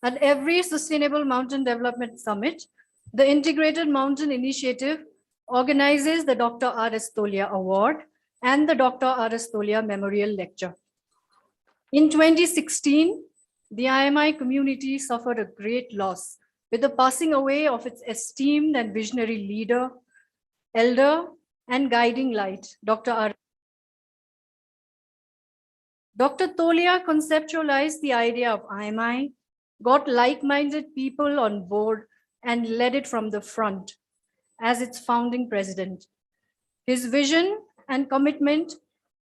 At every Sustainable Mountain Development Summit, the Integrated Mountain Initiative organizes the Dr. RS Tolia Award and the Dr. RS Tolia Memorial Lecture. In 2016, the IMI community suffered a great loss with the passing away of its esteemed and visionary leader, elder, and guiding light, Dr. R. Dr. Tolia conceptualized the idea of IMI, got like-minded people on board, and led it from the front as its founding president. His vision and commitment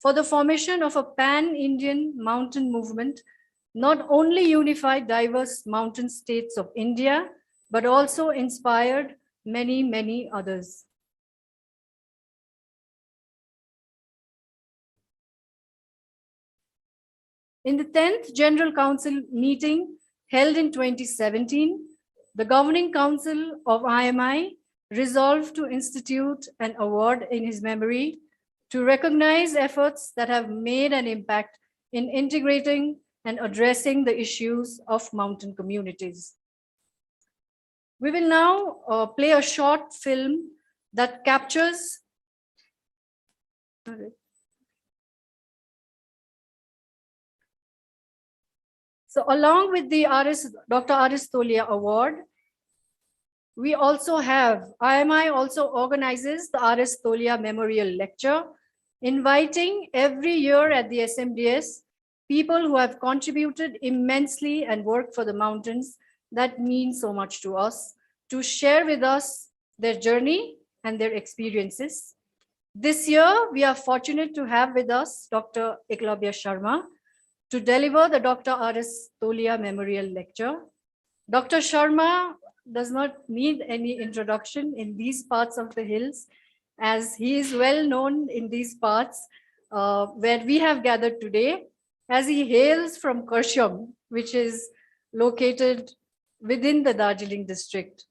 for the formation of a pan-Indian mountain movement not only unified diverse mountain states of India, but also inspired many, many others. In the 10th General Council meeting held in 2017, the Governing Council of IMI resolved to institute an award in his memory to recognize efforts that have made an impact in integrating and addressing the issues of mountain communities. We will now play a short film that captures So along with the Dr. RS Tolia Award, we also have, IMI also organizes the RS Tolia Memorial Lecture, inviting every year at the SMDS people who have contributed immensely and worked for the mountains that mean so much to us, to share with us their journey and their experiences. This year, we are fortunate to have with us Dr. Eklavya Sharma to deliver the Dr. RS Tolia Memorial Lecture. Dr. Sharma does not need any introduction in these parts of the hills, as he is well known in these parts where we have gathered today, as he hails from Karsham, which is located within the Darjeeling district.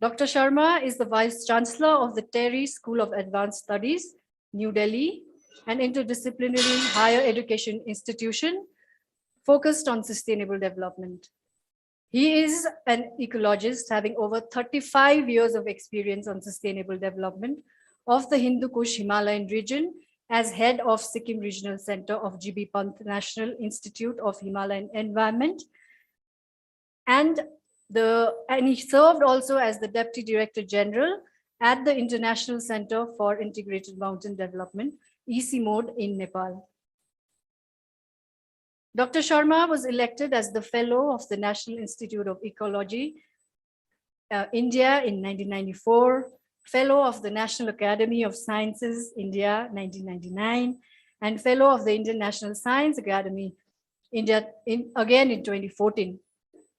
Dr. Sharma is the Vice Chancellor of the Terry School of Advanced Studies, New Delhi, an interdisciplinary higher education institution focused on sustainable development. He is an ecologist having over 35 years of experience on sustainable development of the Hindukush-Himalayan region as head of Sikkim Regional Center of GB Pant National Institute of Himalayan Environment. And he served also as the Deputy Director General at the International Center for Integrated Mountain Development, EC mode in Nepal. Dr. Sharma was elected as the Fellow of the National Institute of Ecology, India in 1994, Fellow of the National Academy of Sciences, India, 1999, and Fellow of the Indian National Science Academy, India, again in 2014.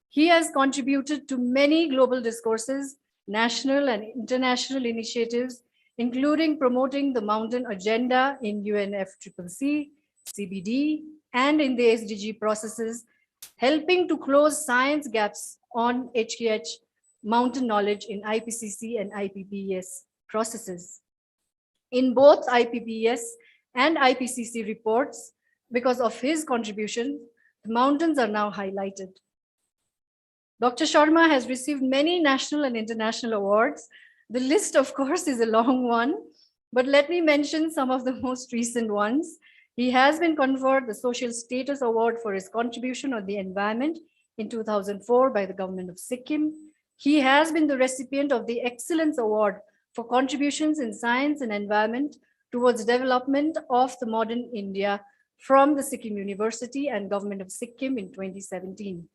He has contributed to many global discourses, national and international initiatives, including promoting the mountain agenda in UNFCCC, CBD, and in the SDG processes, helping to close science gaps on HKH mountain knowledge in IPCC and IPBES processes. In both IPBES and IPCC reports, because of his contribution, the mountains are now highlighted. Dr. Sharma has received many national and international awards. The list, of course, is a long one, but let me mention some of the most recent ones. He has been conferred the Social Status Award for his contribution on the environment in 2004 by the government of Sikkim. He has been the recipient of the Excellence Award for contributions in science and environment towards development of the modern India from the Sikkim University and government of Sikkim in 2017.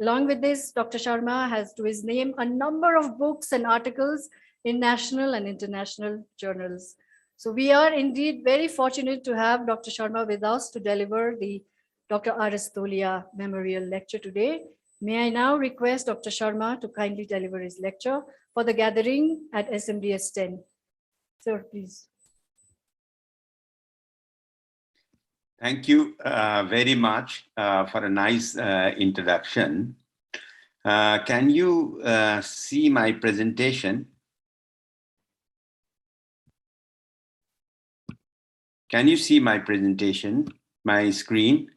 Along with this, Dr. Sharma has to his name a number of books and articles in national and international journals. So we are indeed very fortunate to have Dr. Sharma with us to deliver the Dr. RS Tolia Memorial Lecture today. May I now request Dr. Sharma to kindly deliver his lecture for the gathering at SMDS 10. Sir, please. Thank you very much for a nice introduction. Can you see my presentation? Can you see my presentation, my screen?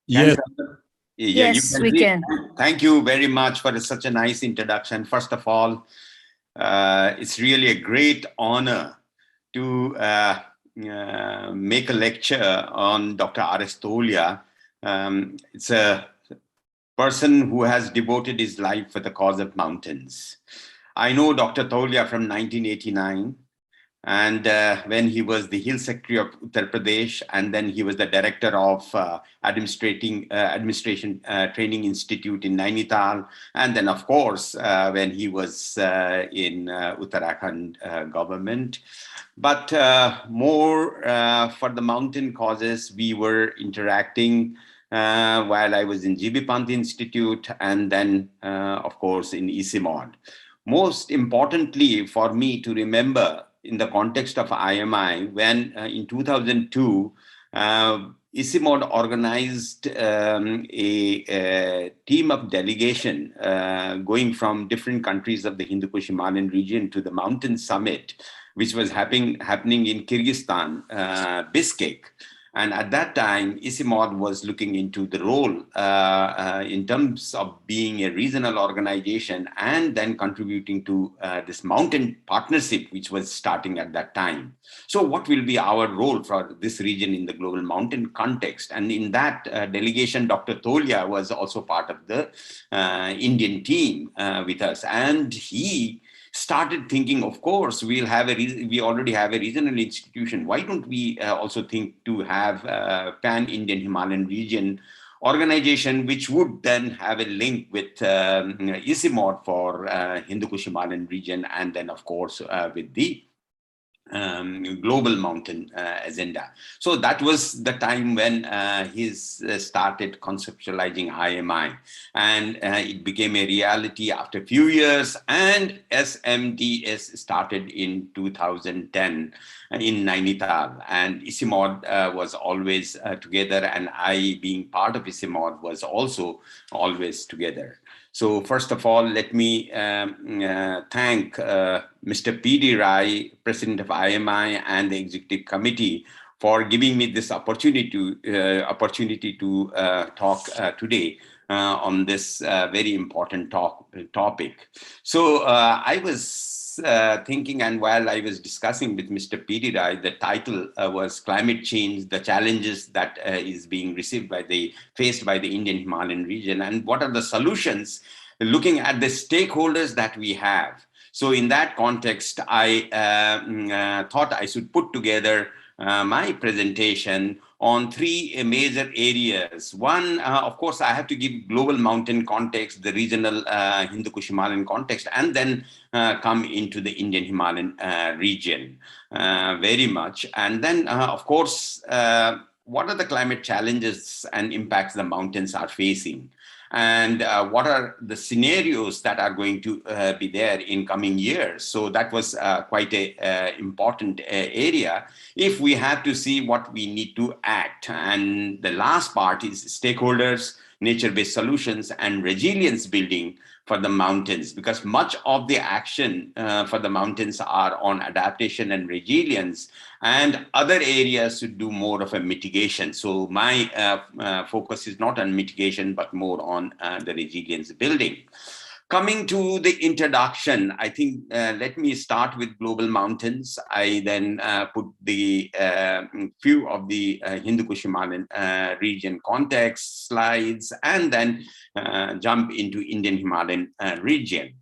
Yes. Yeah, you Yes, we see. can. Thank you very much for such a nice introduction. First of all, it's really a great honor to make a lecture on Dr. RS Tolia. It's a person who has devoted his life for the cause of mountains. I know Dr. Tolia from 1989. And when he was the Hill Secretary of Uttar Pradesh, and then he was the director of Administration Training Institute in Nainital, and then of course when he was in Uttarakhand government. But more for the mountain causes, we were interacting while I was in GB Panth Institute, and then of course in ICIMOD. Most importantly for me to remember in the context of IMI, when in 2002, ICIMOD organized a team of delegation going from different countries of the Hindukushiman region to the mountain summit, which was happening in Kyrgyzstan, Bishkek. And at that time, ICIMOD was looking into the role in terms of being a regional organization and then contributing to this mountain partnership, which was starting at that time. So what will be our role for this region in the global mountain context? And in that delegation, Dr. Tolia was also part of the Indian team with us. And he started thinking, of course, we already have a regional institution. Why don't we also think to have a pan-Indian Himalayan region organization, which would then have a link with ICIMOD for Hindukushiman region, and then, of course, with the global mountain agenda. So that was the time when he started conceptualizing IMI, and it became a reality after a few years, and SMDS started in 2010 in Nainital, and ICIMOD was always together, and I, being part of ICIMOD, was also always together. So first of all, let me thank Mr. P.D. Rai, President of IMI, and the Executive Committee for giving me this opportunity to talk today on this very important topic. So I was thinking, and while I was discussing with Mr. P.D. Rai, the title was Climate Change, the Challenges that is being faced by the Indian Himalayan region, and what are the solutions, looking at the stakeholders that we have. So in that context, I thought I should put together my presentation on three major areas. One, of course, I have to give global mountain context, the regional Hindukushiman context, and then come into the Indian Himalayan region very much. And then, of course, what are the climate challenges and impacts the mountains are facing? And what are the scenarios that are going to be there in coming years? So that was quite a important area if we have to see what we need to act. And the last part is stakeholders, nature-based solutions, and resilience building for the mountains, because much of the action for the mountains are on adaptation and resilience, and other areas should do more of a mitigation. So my focus is not on mitigation, but more on the resilience building. Coming to the introduction, I think let me start with global mountains. I then put the few of the Hindukushiman region context slides, and then jump into Indian Himalayan region.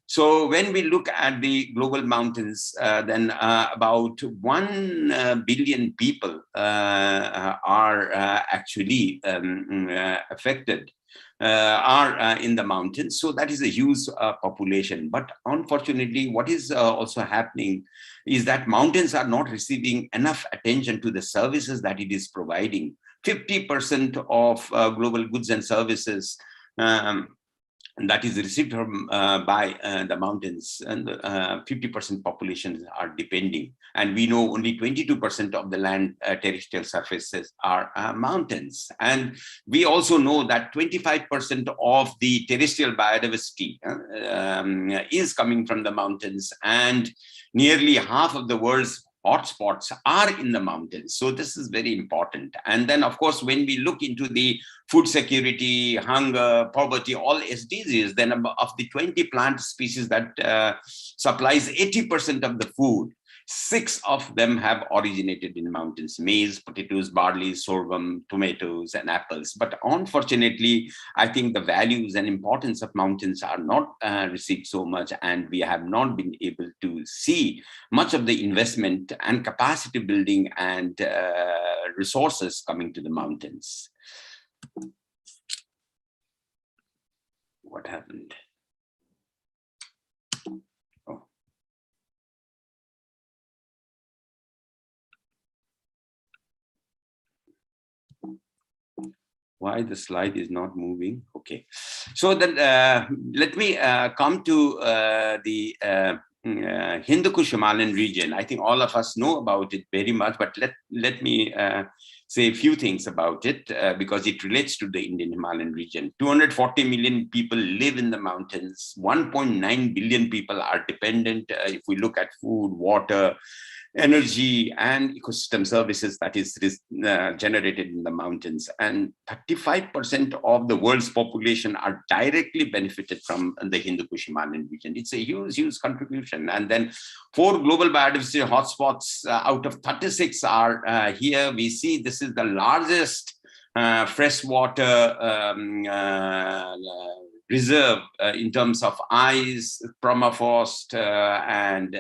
So when we look at the global mountains, then about 1 billion people are actually affected, are in the mountains. So that is a huge population. But unfortunately, what is also happening is that mountains are not receiving enough attention to the services that it is providing. 50% of global goods and services that is received from, by the mountains, and 50% populations are depending. And we know only 22% of the land terrestrial surfaces are mountains. And we also know that 25% of the terrestrial biodiversity is coming from the mountains, and nearly half of the world's hotspots are in the mountains. So this is very important. And then, of course, when we look into the food security, hunger, poverty, all SDGs, then of the 20 plant species that supplies 80% of the food, 6 of them have originated in mountains: maize, potatoes, barley, sorghum, tomatoes, and apples. But unfortunately, I think the values and importance of mountains are not received so much, and we have not been able to see much of the investment and capacity building and resources coming to the mountains. What happened? Why the slide is not moving? Okay, so then let me come to the Hindukushiman region. I think all of us know about it very much, but let me say a few things about it because it relates to the Indian Himalayan region. 240 million people live in the mountains. 1.9 billion people are dependent, if we look at food, water, energy, and ecosystem services that is generated in the mountains. And 35% of the world's population are directly benefited from the Hindukushiman region. It's a huge, huge contribution. And then 4 global biodiversity hotspots out of 36 are here. We see this is the largest freshwater reserve in terms of ice, permafrost, and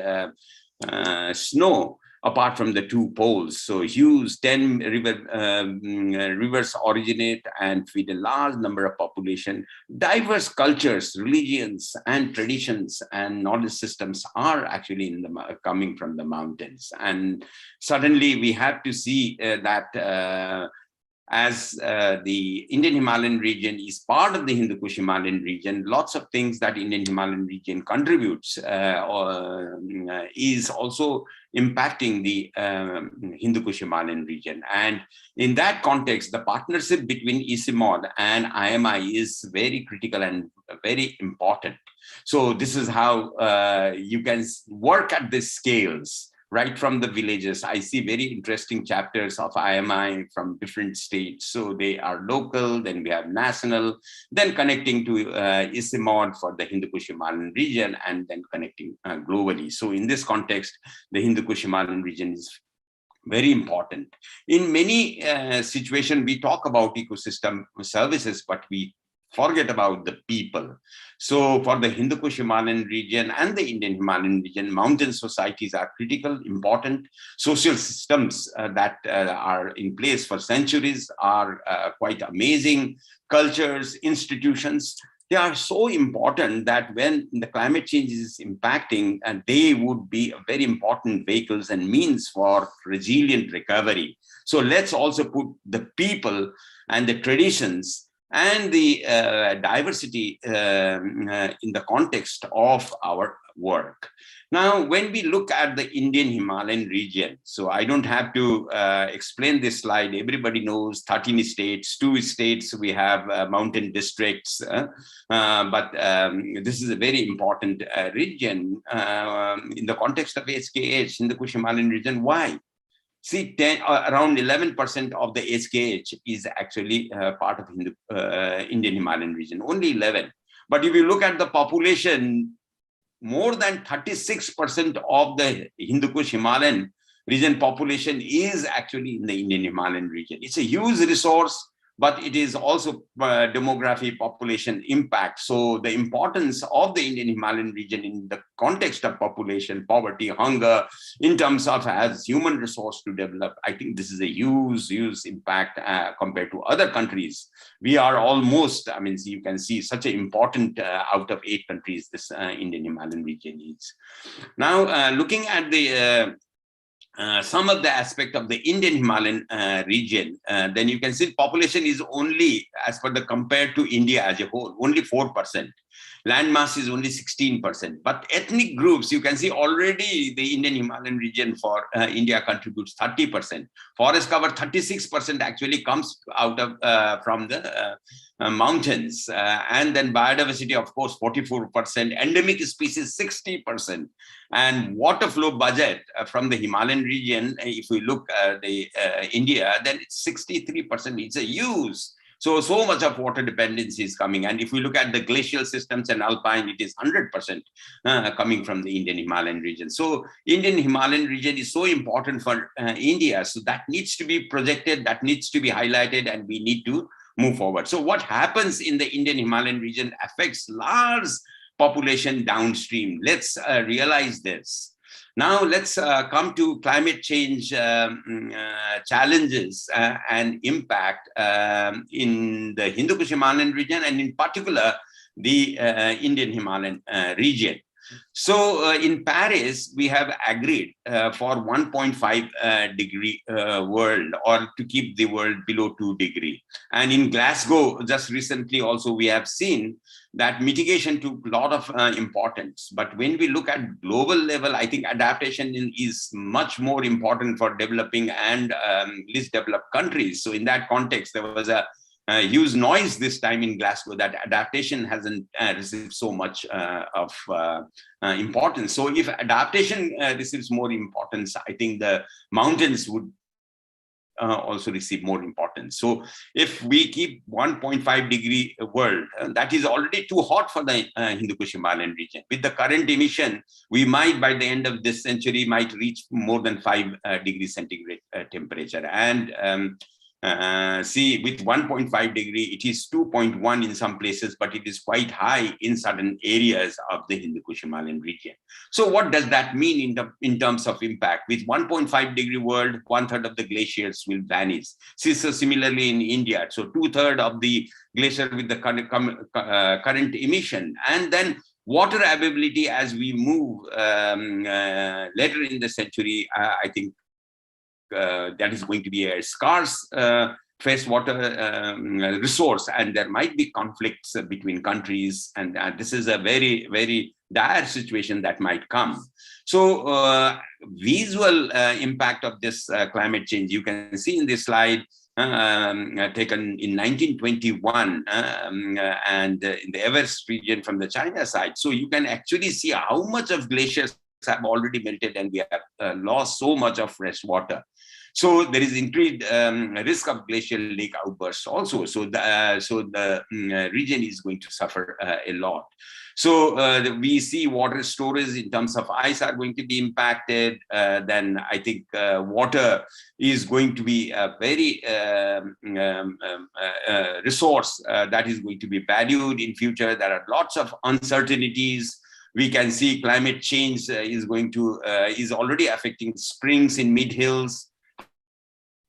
snow, apart from the 2 poles. So huge 10 rivers originate and feed a large number of population. Diverse cultures, religions, and traditions and knowledge systems are actually in the coming from the mountains. And suddenly we have to see that as the Indian Himalayan region is part of the Hindukushiman region, lots of things that Indian Himalayan region contributes is also impacting the Hindukushiman region. And in that context, the partnership between ICIMOD and IMI is very critical and very important. So this is how you can work at the scales. Right from the villages. I see very interesting chapters of IMI from different states. So they are local, then we have national, then connecting to ICIMOD for the Hindukushiman region, and then connecting globally. So in this context, the Hindukushiman region is very important. In many situations, we talk about ecosystem services, but we forget about the people. So for the Hindukushiman region and the Indian Himalayan region, mountain societies are critical, important. Social systems that are in place for centuries are quite amazing. Cultures, institutions, they are so important that when the climate change is impacting, they would be very important vehicles and means for resilient recovery. So let's also put the people and the traditions and the diversity in the context of our work. Now, when we look at the Indian Himalayan region, so I don't have to explain this slide. Everybody knows 13 states, 2 states, we have mountain districts, but this is a very important region in the context of HKH, in the Hindukushiman region. Why? See, around 11% of the HKH is actually part of Indian Himalayan region, only 11. But if you look at the population, more than 36% of the Hindukush Himalayan region population is actually in the Indian Himalayan region. It's a huge resource, but it is also demography, population impact. So the importance of the Indian Himalayan region in the context of population, poverty, hunger, in terms of as human resource to develop, I think this is a huge, huge impact compared to other countries. We are almost, I mean, you can see such an important out of 8 countries, this Indian Himalayan region is. Now, looking at the some of the aspect of the Indian Himalayan region, then you can see population is only, as per the compared to India as a whole, only 4%. Land mass is only 16%. But ethnic groups, you can see already the Indian Himalayan region for India contributes 30%. Forest cover 36% actually comes out of from the mountains. And then biodiversity, of course, 44%. Endemic species, 60%. And water flow budget from the Himalayan region, if we look at the India, then it's 63%. It's a huge. So much of water dependency is coming. And if we look at the glacial systems and alpine, it is 100% coming from the Indian Himalayan region. So Indian Himalayan region is so important for India. So that needs to be projected, that needs to be highlighted, and we need to move forward. So what happens in the Indian Himalayan region affects large population downstream. Let's realize this. Now let's come to climate change challenges and impact in the Hindukushiman region, and in particular the Indian Himalayan region. So in Paris, we have agreed for 1.5 degree world, or to keep the world below 2 degrees. And in Glasgow, just recently also, we have seen that mitigation took a lot of importance. But when we look at global level, I think adaptation is much more important for developing and least developed countries. So in that context, there was a huge noise this time in Glasgow that adaptation hasn't received so much of importance. So if adaptation receives more importance, I think the mountains would also receive more importance. So if we keep 1.5 degree world, that is already too hot for the Hindukushiman region. With the current emission, we might, by the end of this century, might reach more than 5 degrees centigrade temperature. And see, with 1.5 degree, it is 2.1 in some places, but it is quite high in certain areas of the Hindukushiman region. So what does that mean in terms of impact? With 1.5 degree world, 1/3 of the glaciers will vanish. So similarly in India, so 2/3 of the glacier with the current emission. And then water availability as we move later in the century, I think that is going to be a scarce freshwater resource, and there might be conflicts between countries, and this is a very, very dire situation that might come. So visual impact of this climate change, you can see in this slide, taken in 1921 and in the Everest region from the China side. So you can actually see how much of glaciers have already melted, and we have lost so much of fresh water. So there is increased risk of glacial lake outbursts also. So the region is going to suffer a lot. So we see water storage in terms of ice are going to be impacted. Then I think water is going to be a very resource that is going to be valued in future. There are lots of uncertainties. We can see climate change is already affecting springs in mid-hills.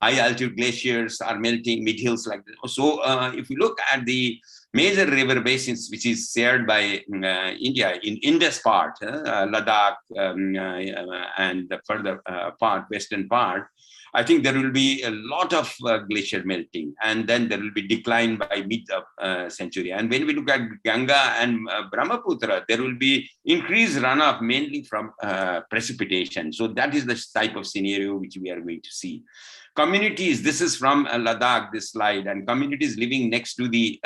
High altitude glaciers are melting mid-hills like this. So if we look at the major river basins, which is shared by India in Indus part, Ladakh, and the further part, western part, I think there will be a lot of glacier melting, and then there will be decline by mid-century. And when we look at Ganga and Brahmaputra, there will be increased runoff mainly from precipitation. So that is the type of scenario which we are going to see. Communities, this is from Ladakh, this slide, and communities living next to the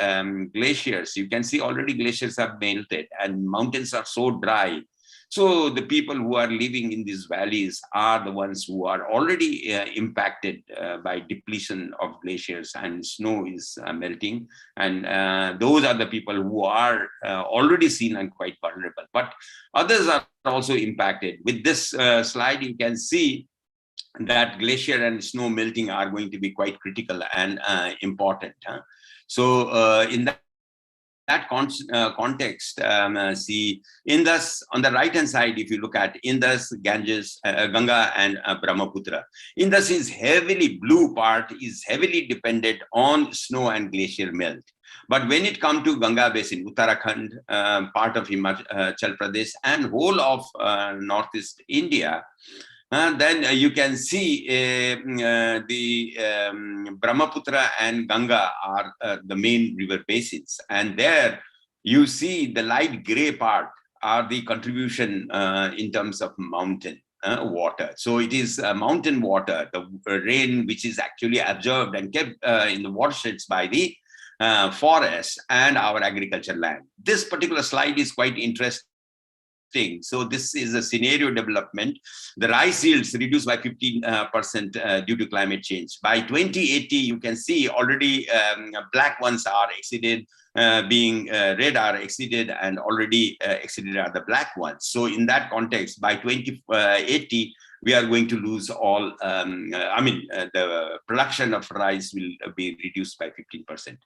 glaciers. You can see already glaciers have melted and mountains are so dry. So the people who are living in these valleys are the ones who are already impacted by depletion of glaciers, and snow is melting. And those are the people who are already seen and quite vulnerable. But others are also impacted. With this slide, you can see that glacier and snow melting are going to be quite critical and important. So in that context, see Indus on the right hand side, if you look at Indus, Ganges, Ganga and Brahmaputra, Indus is heavily, blue part is heavily dependent on snow and glacier melt. But when it comes to Ganga basin, Uttarakhand, part of Himachal Pradesh and whole of Northeast India, then you can see the Brahmaputra and Ganga are the main river basins. And there you see the light gray part are the contribution in terms of mountain water. So it is mountain water, the rain which is actually absorbed and kept in the watersheds by the forests and our agriculture land. This particular slide is quite interesting thing. So this is a scenario development. The rice yields reduced by 15% due to climate change. By 2080, you can see already black ones are exceeded, red are exceeded, and already exceeded are the black ones. So in that context, by 2080, we are going to lose all, the production of rice will be reduced by 15%.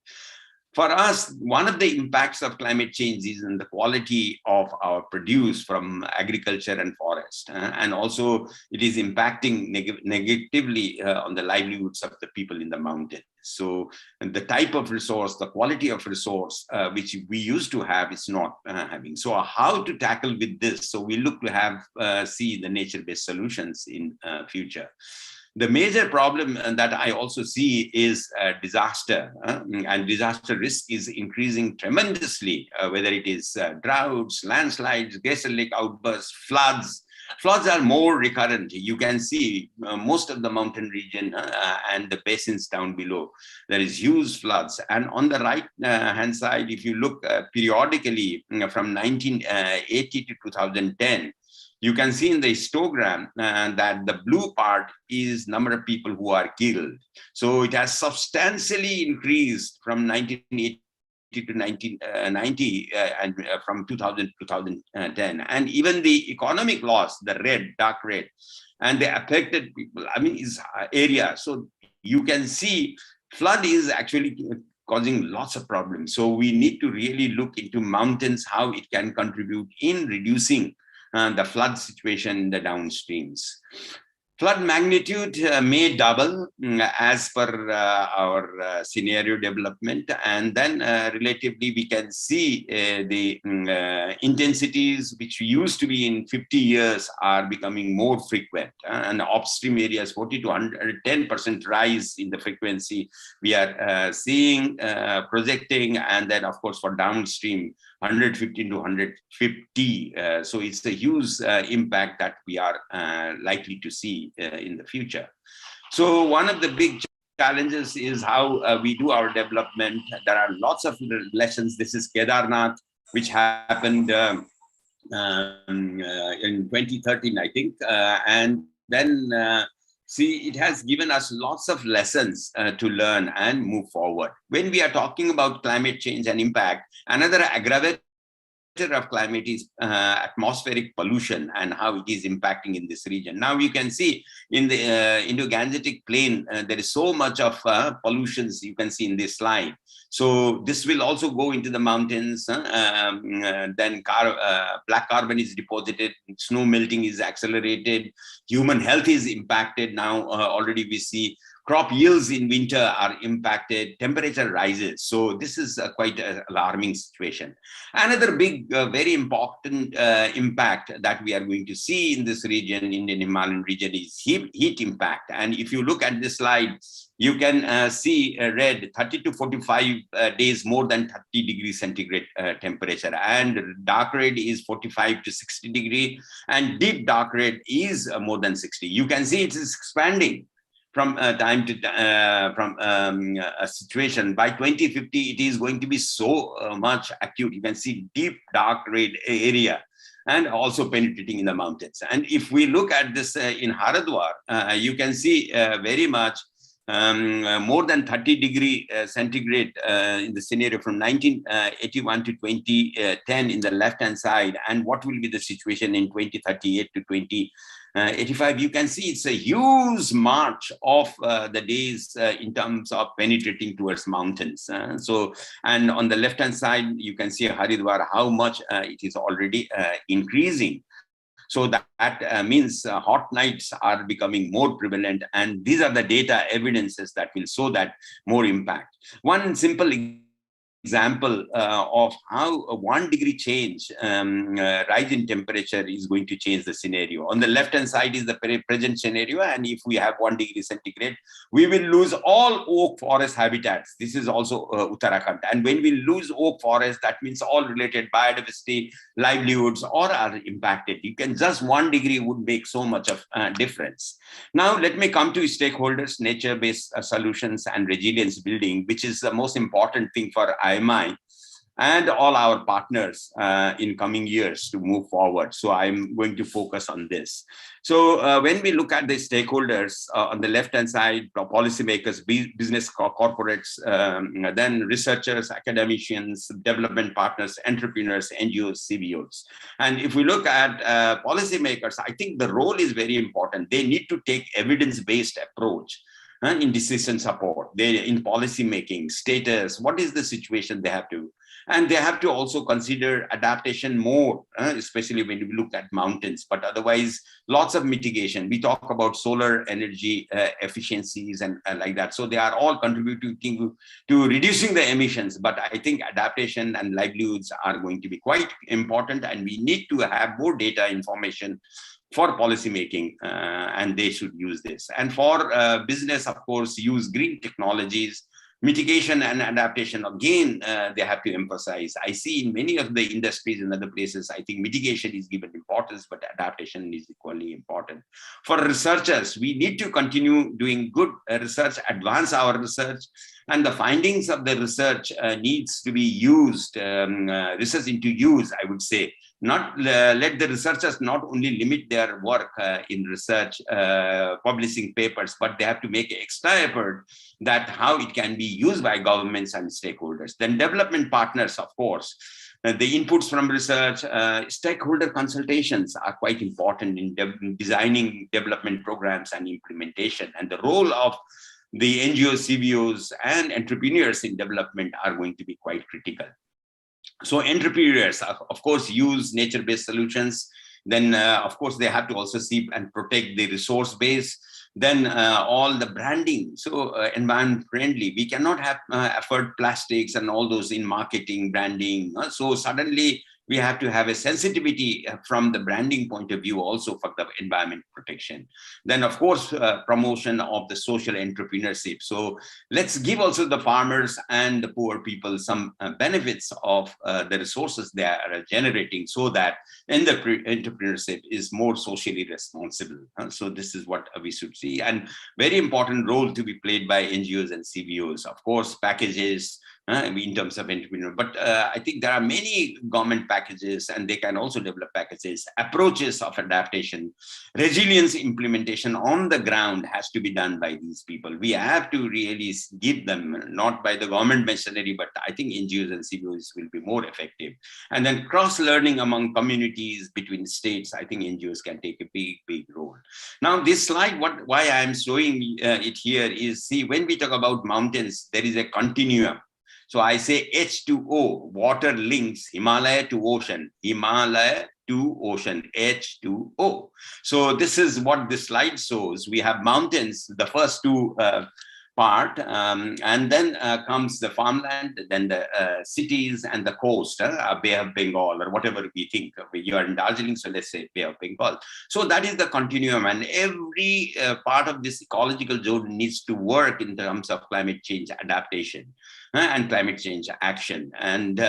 For us, one of the impacts of climate change is in the quality of our produce from agriculture and forest. And also it is impacting negatively on the livelihoods of the people in the mountains. So the type of resource, the quality of resource, which we used to have is not having. So how to tackle with this? So we look to have, see the nature-based solutions in future. The major problem that I also see is disaster, and disaster risk is increasing tremendously, whether it is droughts, landslides, glacial lake outbursts, floods. Floods are more recurrent. You can see most of the mountain region and the basins down below, there is huge floods. And on the right hand side, if you look periodically from 1980 to 2010, you can see in the histogram that the blue part is number of people who are killed. So it has substantially increased from 1980 to 1990 and from 2000 to 2010. And even the economic loss, the red, dark red, and the affected people, is area. So you can see flood is actually causing lots of problems. So we need to really look into mountains, how it can contribute in reducing the flood situation in the downstreams. Flood magnitude may double as per our scenario development, and then relatively we can see the intensities which used to be in 50 years are becoming more frequent, and upstream areas 40 to 110% rise in the frequency we are seeing, projecting, and then of course for downstream 115 to 150. So it's a huge impact that we are likely to see in the future. So one of the big challenges is how we do our development. There are lots of lessons. This is Kedarnath, which happened in 2013, I think. And then see, it has given us lots of lessons to learn and move forward. When we are talking about climate change and impact, another aggravator of climate is atmospheric pollution and how it is impacting in this region. Now you can see in the Indo-Gangetic plain, there is so much of pollutions you can see in this slide. So this will also go into the mountains. Then black carbon is deposited, snow melting is accelerated, human health is impacted. Now already we see crop yields in winter are impacted, temperature rises. So this is quite an alarming situation. Another big, very important impact that we are going to see in this region, Indian Himalayan region, is heat impact. And if you look at this slide, you can see red 30 to 45 days more than 30 degrees centigrade temperature, and dark red is 45 to 60 degree, and deep dark red is more than 60. You can see it is expanding from time to a situation. By 2050, it is going to be so much acute. You can see deep dark red area and also penetrating in the mountains. And if we look at this in Haridwar, you can see very much more than 30 degree centigrade in the scenario from 1981 to 2010 in the left-hand side, and what will be the situation in 2038 to 2085. You can see it's a huge march of the days in terms of penetrating towards mountains. And on the left-hand side, you can see Haridwar, how much it is already increasing. So that means hot nights are becoming more prevalent, and these are the data evidences that will show that more impact. One simple example of how a 1 degree change, rise in temperature is going to change the scenario. On the left-hand side is the present scenario, and if we have 1 degree centigrade, we will lose all oak forest habitats. This is also Uttarakhand. And when we lose oak forest, that means all related biodiversity, livelihoods, all are impacted. You can just 1 degree would make so much of difference. Now, let me come to stakeholders, nature-based solutions and resilience building, which is the most important thing for IMI. and all our partners in coming years to move forward. So I'm going to focus on this. So when we look at the stakeholders on the left-hand side, policymakers, business corporates, then researchers, academicians, development partners, entrepreneurs, NGOs, CBOs. And if we look at policymakers, I think the role is very important. They need to take evidence-based approach in decision support, in policy making, status, what is the situation they have to. And they have to also consider adaptation more, especially when we look at mountains, but otherwise lots of mitigation. We talk about solar energy efficiencies and like that. So they are all contributing to reducing the emissions, but I think adaptation and livelihoods are going to be quite important, and we need to have more data information for policy making, and they should use this. And for business, of course, use green technologies. Mitigation and adaptation, again, they have to emphasize. I see in many of the industries and other places, I think mitigation is given importance, but adaptation is equally important. For researchers, we need to continue doing good research, advance our research, and the findings of the research needs to be used, research into use, I would say. Not let the researchers not only limit their work in research, publishing papers, but they have to make extra effort that how it can be used by governments and stakeholders. Then development partners, of course, the inputs from research, stakeholder consultations are quite important in designing development programs and implementation. And the role of the NGOs, CBOs, and entrepreneurs in development are going to be quite critical. So entrepreneurs, of course, use nature-based solutions. Then, of course, they have to also see and protect the resource base. Then all the branding, so environment friendly. We cannot have afford plastics and all those in marketing, branding. So suddenly we have to have a sensitivity from the branding point of view also for the environment protection. Then, of course, promotion of the social entrepreneurship. So let's give also the farmers and the poor people some benefits of the resources they are generating, so that entrepreneurship is more socially responsible. So this is what we should see. And very important role to be played by NGOs and CBOs. Of course, packages, in terms of entrepreneur, but I think there are many government packages, and they can also develop packages, approaches of adaptation, resilience implementation on the ground has to be done by these people. We have to really give them, not by the government machinery, but I think NGOs and CBOs will be more effective. And then cross-learning among communities, between states, I think NGOs can take a big role. Now, this slide, why I am showing it here is, see, when we talk about mountains, there is a continuum. So I say H2O, water links Himalaya to ocean, Himalaya to ocean, H2O. So this is what this slide shows. We have mountains, the first two part, and then comes the farmland, then the cities and the coast, Bay of Bengal, or whatever we think. You are in Darjeeling, so let's say Bay of Bengal. So that is the continuum, and every part of this ecological zone needs to work in terms of climate change adaptation and climate change action. And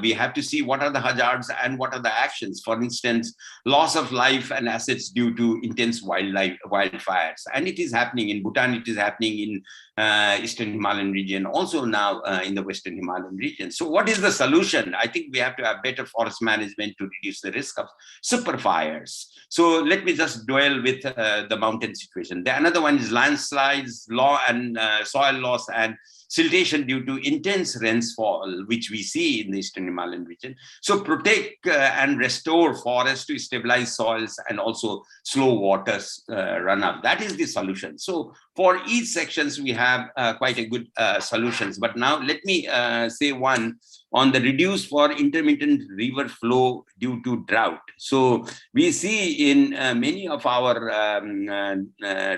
we have to see what are the hazards and what are the actions. For instance, loss of life and assets due to intense wildfires. And it is happening in Bhutan, it is happening in Eastern Himalayan region, also now in the Western Himalayan region. So what is the solution? I think we have to have better forest management to reduce the risk of super fires. So let me just dwell with the mountain situation. Another one is landslides, soil loss, and siltation due to intense rainfall, which we see in the Eastern Himalayan region. So protect and restore forests to stabilize soils and also slow waters runoff. That is the solution. So for each sections, we have quite a good solutions. But now let me say one on the reduce for intermittent river flow due to drought. So we see in many of our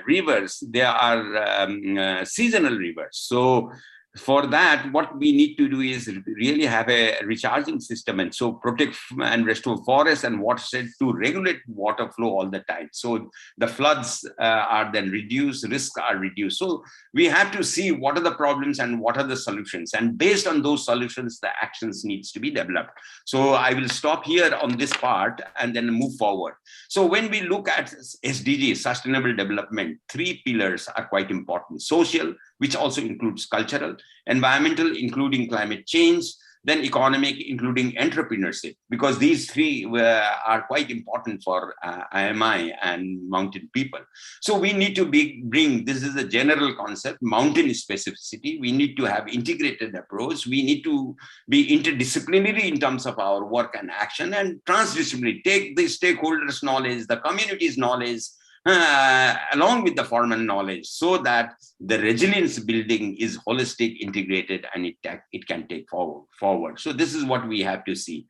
rivers, there are seasonal rivers. So for that, what we need to do is really have a recharging system, and so protect and restore forests and watershed to regulate water flow all the time. So the floods are then reduced, risks are reduced. So we have to see what are the problems and what are the solutions. And based on those solutions, the actions needs to be developed. So I will stop here on this part and then move forward. So when we look at SDGs, sustainable development, 3 pillars are quite important. Social, which also includes cultural, environmental, including climate change, then economic, including entrepreneurship, because these three are quite important for IMI and mountain people. So we need to bring, this is a general concept, mountain specificity. We need to have integrated approach. We need to be interdisciplinary in terms of our work and action, and transdisciplinary. Take the stakeholders' knowledge, the community's knowledge, along with the formal knowledge, so that the resilience building is holistic, integrated, and it can take forward. So this is what we have to see.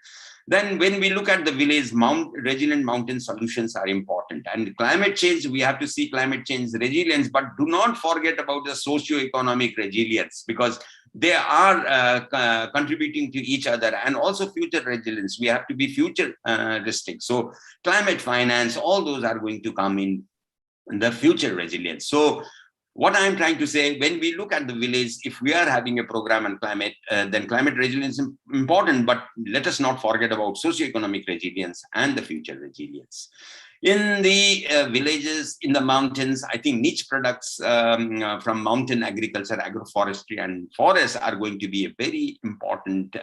Then when we look at the village, resilient mountain solutions are important. And climate change, we have to see climate change resilience, but do not forget about the socio-economic resilience, because they are contributing to each other, and also future resilience. We have to be futuristic. So climate finance, all those are going to come in the future resilience. So what I'm trying to say, when we look at the village, if we are having a program on climate, then climate resilience is important, but let us not forget about socioeconomic resilience and the future resilience. In the villages, in the mountains, I think niche products from mountain agriculture, agroforestry, and forests are going to be a very important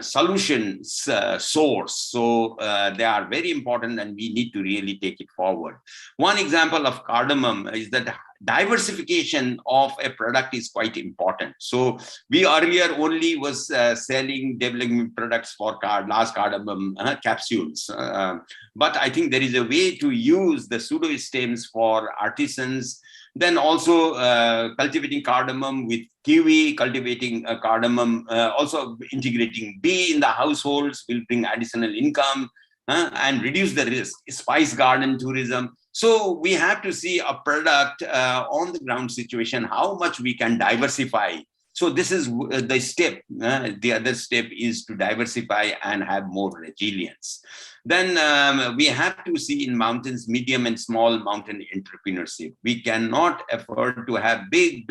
solution source. So they are very important, and we need to really take it forward. One example of cardamom is that diversification of a product is quite important. So we earlier only was selling development products for large cardamom capsules. But I think there is a way to use the pseudo stems for artisans. Then also cultivating cardamom with kiwi, cultivating cardamom, also integrating bee in the households will bring additional income and reduce the risk. Spice garden tourism. So we have to see a product on the ground situation, how much we can diversify. So this is the step. The other step is to diversify and have more resilience. Then we have to see in mountains, medium and small mountain entrepreneurship. We cannot afford to have big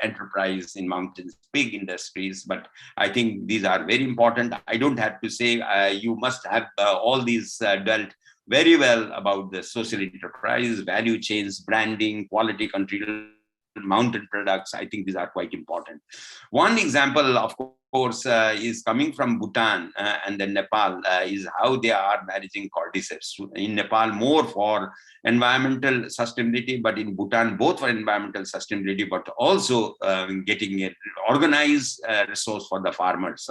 enterprise in mountains, big industries, but I think these are very important. I don't have to say you must have all these dealt very well about the social enterprise, value chains, branding, quality control, mountain products. I think these are quite important. One example, of course, is coming from Bhutan and then Nepal, is how they are managing cordyceps. In Nepal, more for environmental sustainability, but in Bhutan, both for environmental sustainability, but also getting an organized resource for the farmers,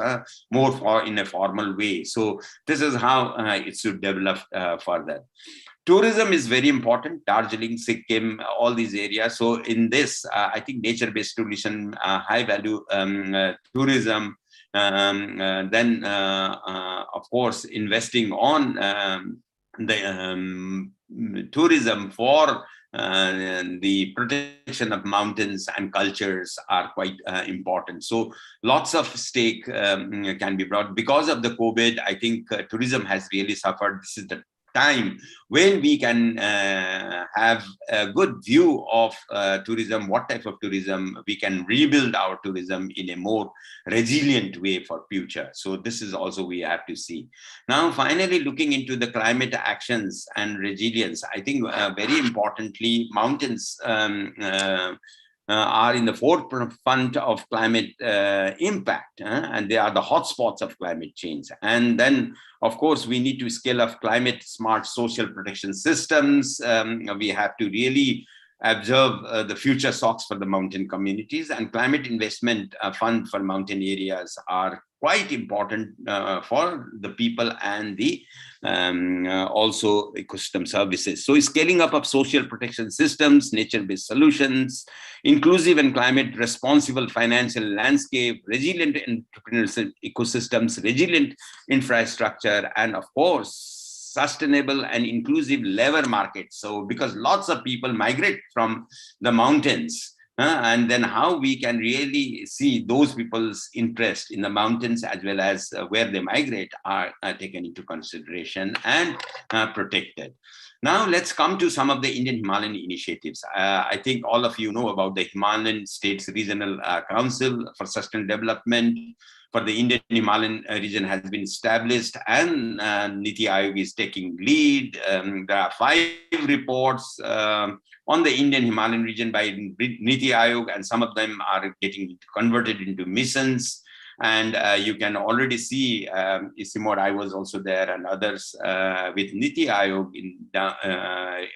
more for in a formal way. So this is how it should develop further. Tourism is very important, Darjeeling, Sikkim, all these areas. So in this, I think nature-based tourism, high-value tourism, then of course, investing on the tourism for the protection of mountains and cultures are quite important. So lots of stake can be brought. Because of the COVID, I think tourism has really suffered. This is the time when we can have a good view of tourism, what type of tourism, we can rebuild our tourism in a more resilient way for future. So this is also we have to see. Now, finally, looking into the climate actions and resilience, I think very importantly, mountains are in the forefront of climate impact, and they are the hotspots of climate change. And then, of course, we need to scale up climate smart social protection systems. We have to really observe the future shocks for the mountain communities, and climate investment fund for mountain areas are quite important for the people and the also ecosystem services. So scaling up of social protection systems, nature-based solutions, inclusive and climate responsible financial landscape, resilient entrepreneurial ecosystems, resilient infrastructure, and of course, sustainable and inclusive labor markets. So because lots of people migrate from the mountains, and then how we can really see those people's interest in the mountains as well as where they migrate are taken into consideration and protected. Now let's come to some of the Indian Himalayan initiatives. I think all of you know about the Himalayan States Regional Council for Sustainable Development for the Indian Himalayan region has been established, and Niti Aayog is taking lead. There are 5 reports on the Indian Himalayan region by Niti Aayog, and some of them are getting converted into missions. And you can already see, Isimor, I was also there, and others with Niti Aayog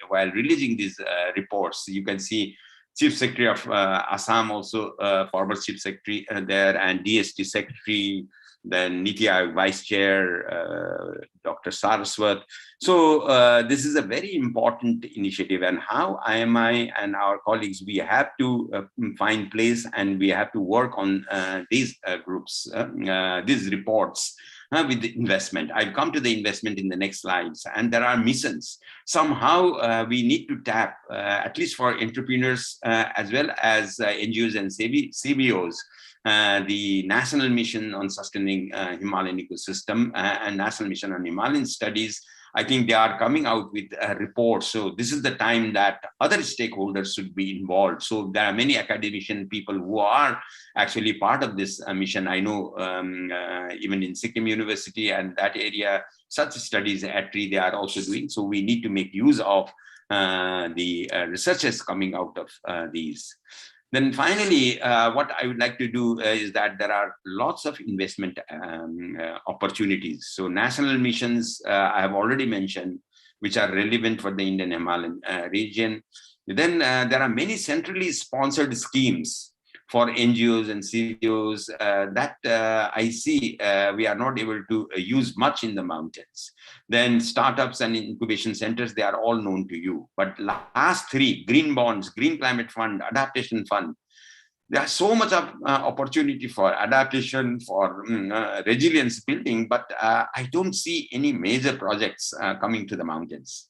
while releasing these reports. You can see Chief Secretary of Assam also, former Chief Secretary there, and DST Secretary, then Niti Aayog Vice Chair, Dr. Saraswat. So this is a very important initiative, and how IMI and our colleagues, we have to find place, and we have to work on these groups, these reports with the investment. I'll come to the investment in the next slides. And there are missions. Somehow we need to tap, at least for entrepreneurs as well as NGOs and CBOs, the National Mission on Sustaining Himalayan Ecosystem and National Mission on Himalayan Studies. I think they are coming out with a report. So this is the time that other stakeholders should be involved. So there are many academician people who are actually part of this mission. I know even in Sikkim University and that area, such studies at TREE they are also doing. So we need to make use of the researchers coming out of these. Then finally, what I would like to do is that there are lots of investment opportunities. So national missions, I have already mentioned, which are relevant for the Indian Himalayan region. Then there are many centrally sponsored schemes for NGOs and CBOs that I see we are not able to use much in the mountains. Then startups and incubation centers, they are all known to you. But last three, Green Bonds, Green Climate Fund, Adaptation Fund, there's so much of opportunity for adaptation, for resilience building, but I don't see any major projects coming to the mountains.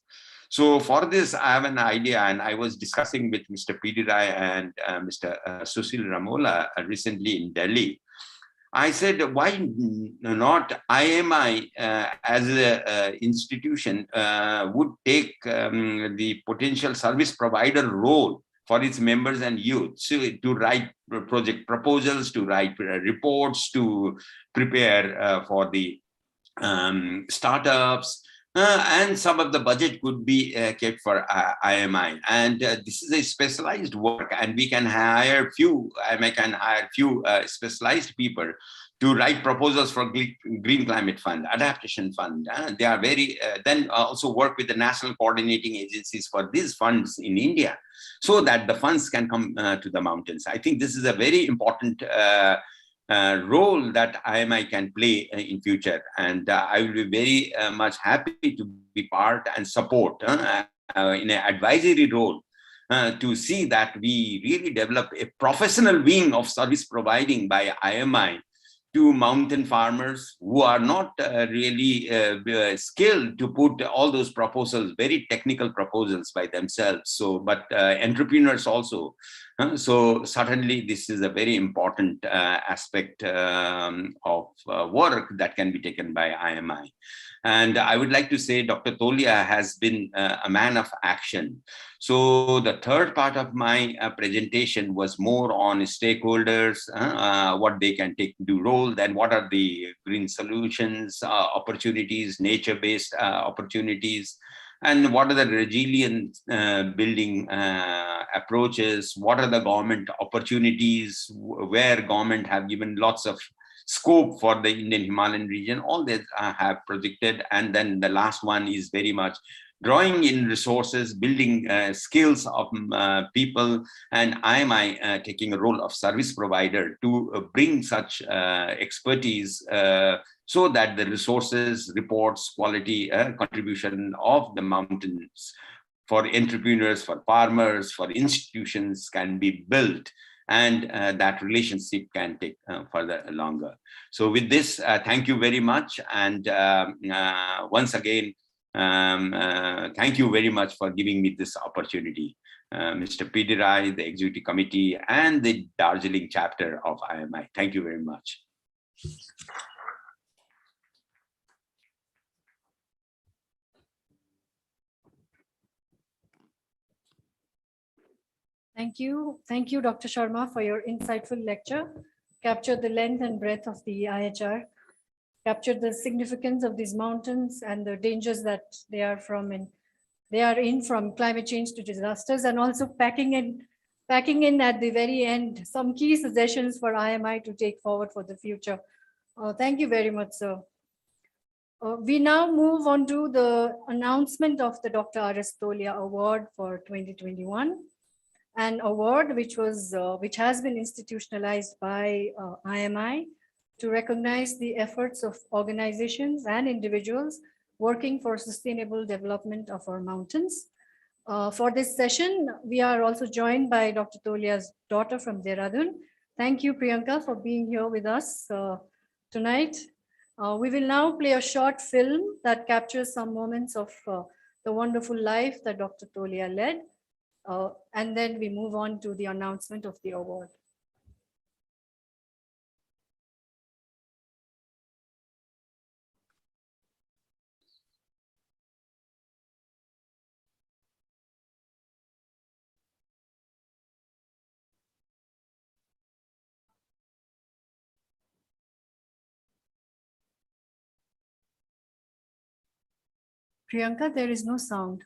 So for this, I have an idea, and I was discussing with Mr. P.D. Rai and Mr. Sushil Ramola recently in Delhi. I said, why not IMI as an institution would take the potential service provider role for its members and youth, so to write project proposals, to write reports, to prepare for the startups, and some of the budget could be kept for IMI. And this is a specialized work, and we can hire IMI can hire few specialized people to write proposals for Green Climate Fund, Adaptation Fund. They are very, then also work with the national coordinating agencies for these funds in India, so that the funds can come to the mountains. I think this is a very important role that IMI can play in future, and I will be very much happy to be part and support in an advisory role to see that we really develop a professional wing of service providing by IMI to mountain farmers who are not really skilled to put all those proposals, very technical proposals by themselves. So, but entrepreneurs also. So certainly this is a very important aspect of work that can be taken by IMI. And I would like to say Dr. Tolia has been a man of action. So the third part of my presentation was more on stakeholders, what they can do role, then what are the green solutions, opportunities, nature-based opportunities, and what are the resilient building approaches, what are the government opportunities, where government have given lots of scope for the Indian Himalayan region, all that I have projected. And then the last one is very much drawing in resources, building skills of people, and IMI taking a role of service provider to bring such expertise so that the resources, reports, quality, contribution of the mountains for entrepreneurs, for farmers, for institutions can be built, and that relationship can take further longer. So with this, thank you very much. And once again, thank you very much for giving me this opportunity. Mr. P.D. Rai, the Executive Committee, and the Darjeeling chapter of IMI. Thank you very much. Thank you. Thank you, Dr. Sharma, for your insightful lecture. Captured the length and breadth of the IHR, captured the significance of these mountains and the dangers that they are in from climate change to disasters, and also packing in packing in at the very end some key suggestions for IMI to take forward for the future. Thank you very much, sir. We now move on to the announcement of the Dr. RS Tolia Award for 2021, an award which has been institutionalized by IMI to recognize the efforts of organizations and individuals working for sustainable development of our mountains. For this session, we are also joined by Dr. Tolia's daughter from Dehradun. Thank you, Priyanka, for being here with us tonight. We will now play a short film that captures some moments of the wonderful life that Dr. Tolia led, and then we move on to the announcement of the award. Priyanka, there is no sound.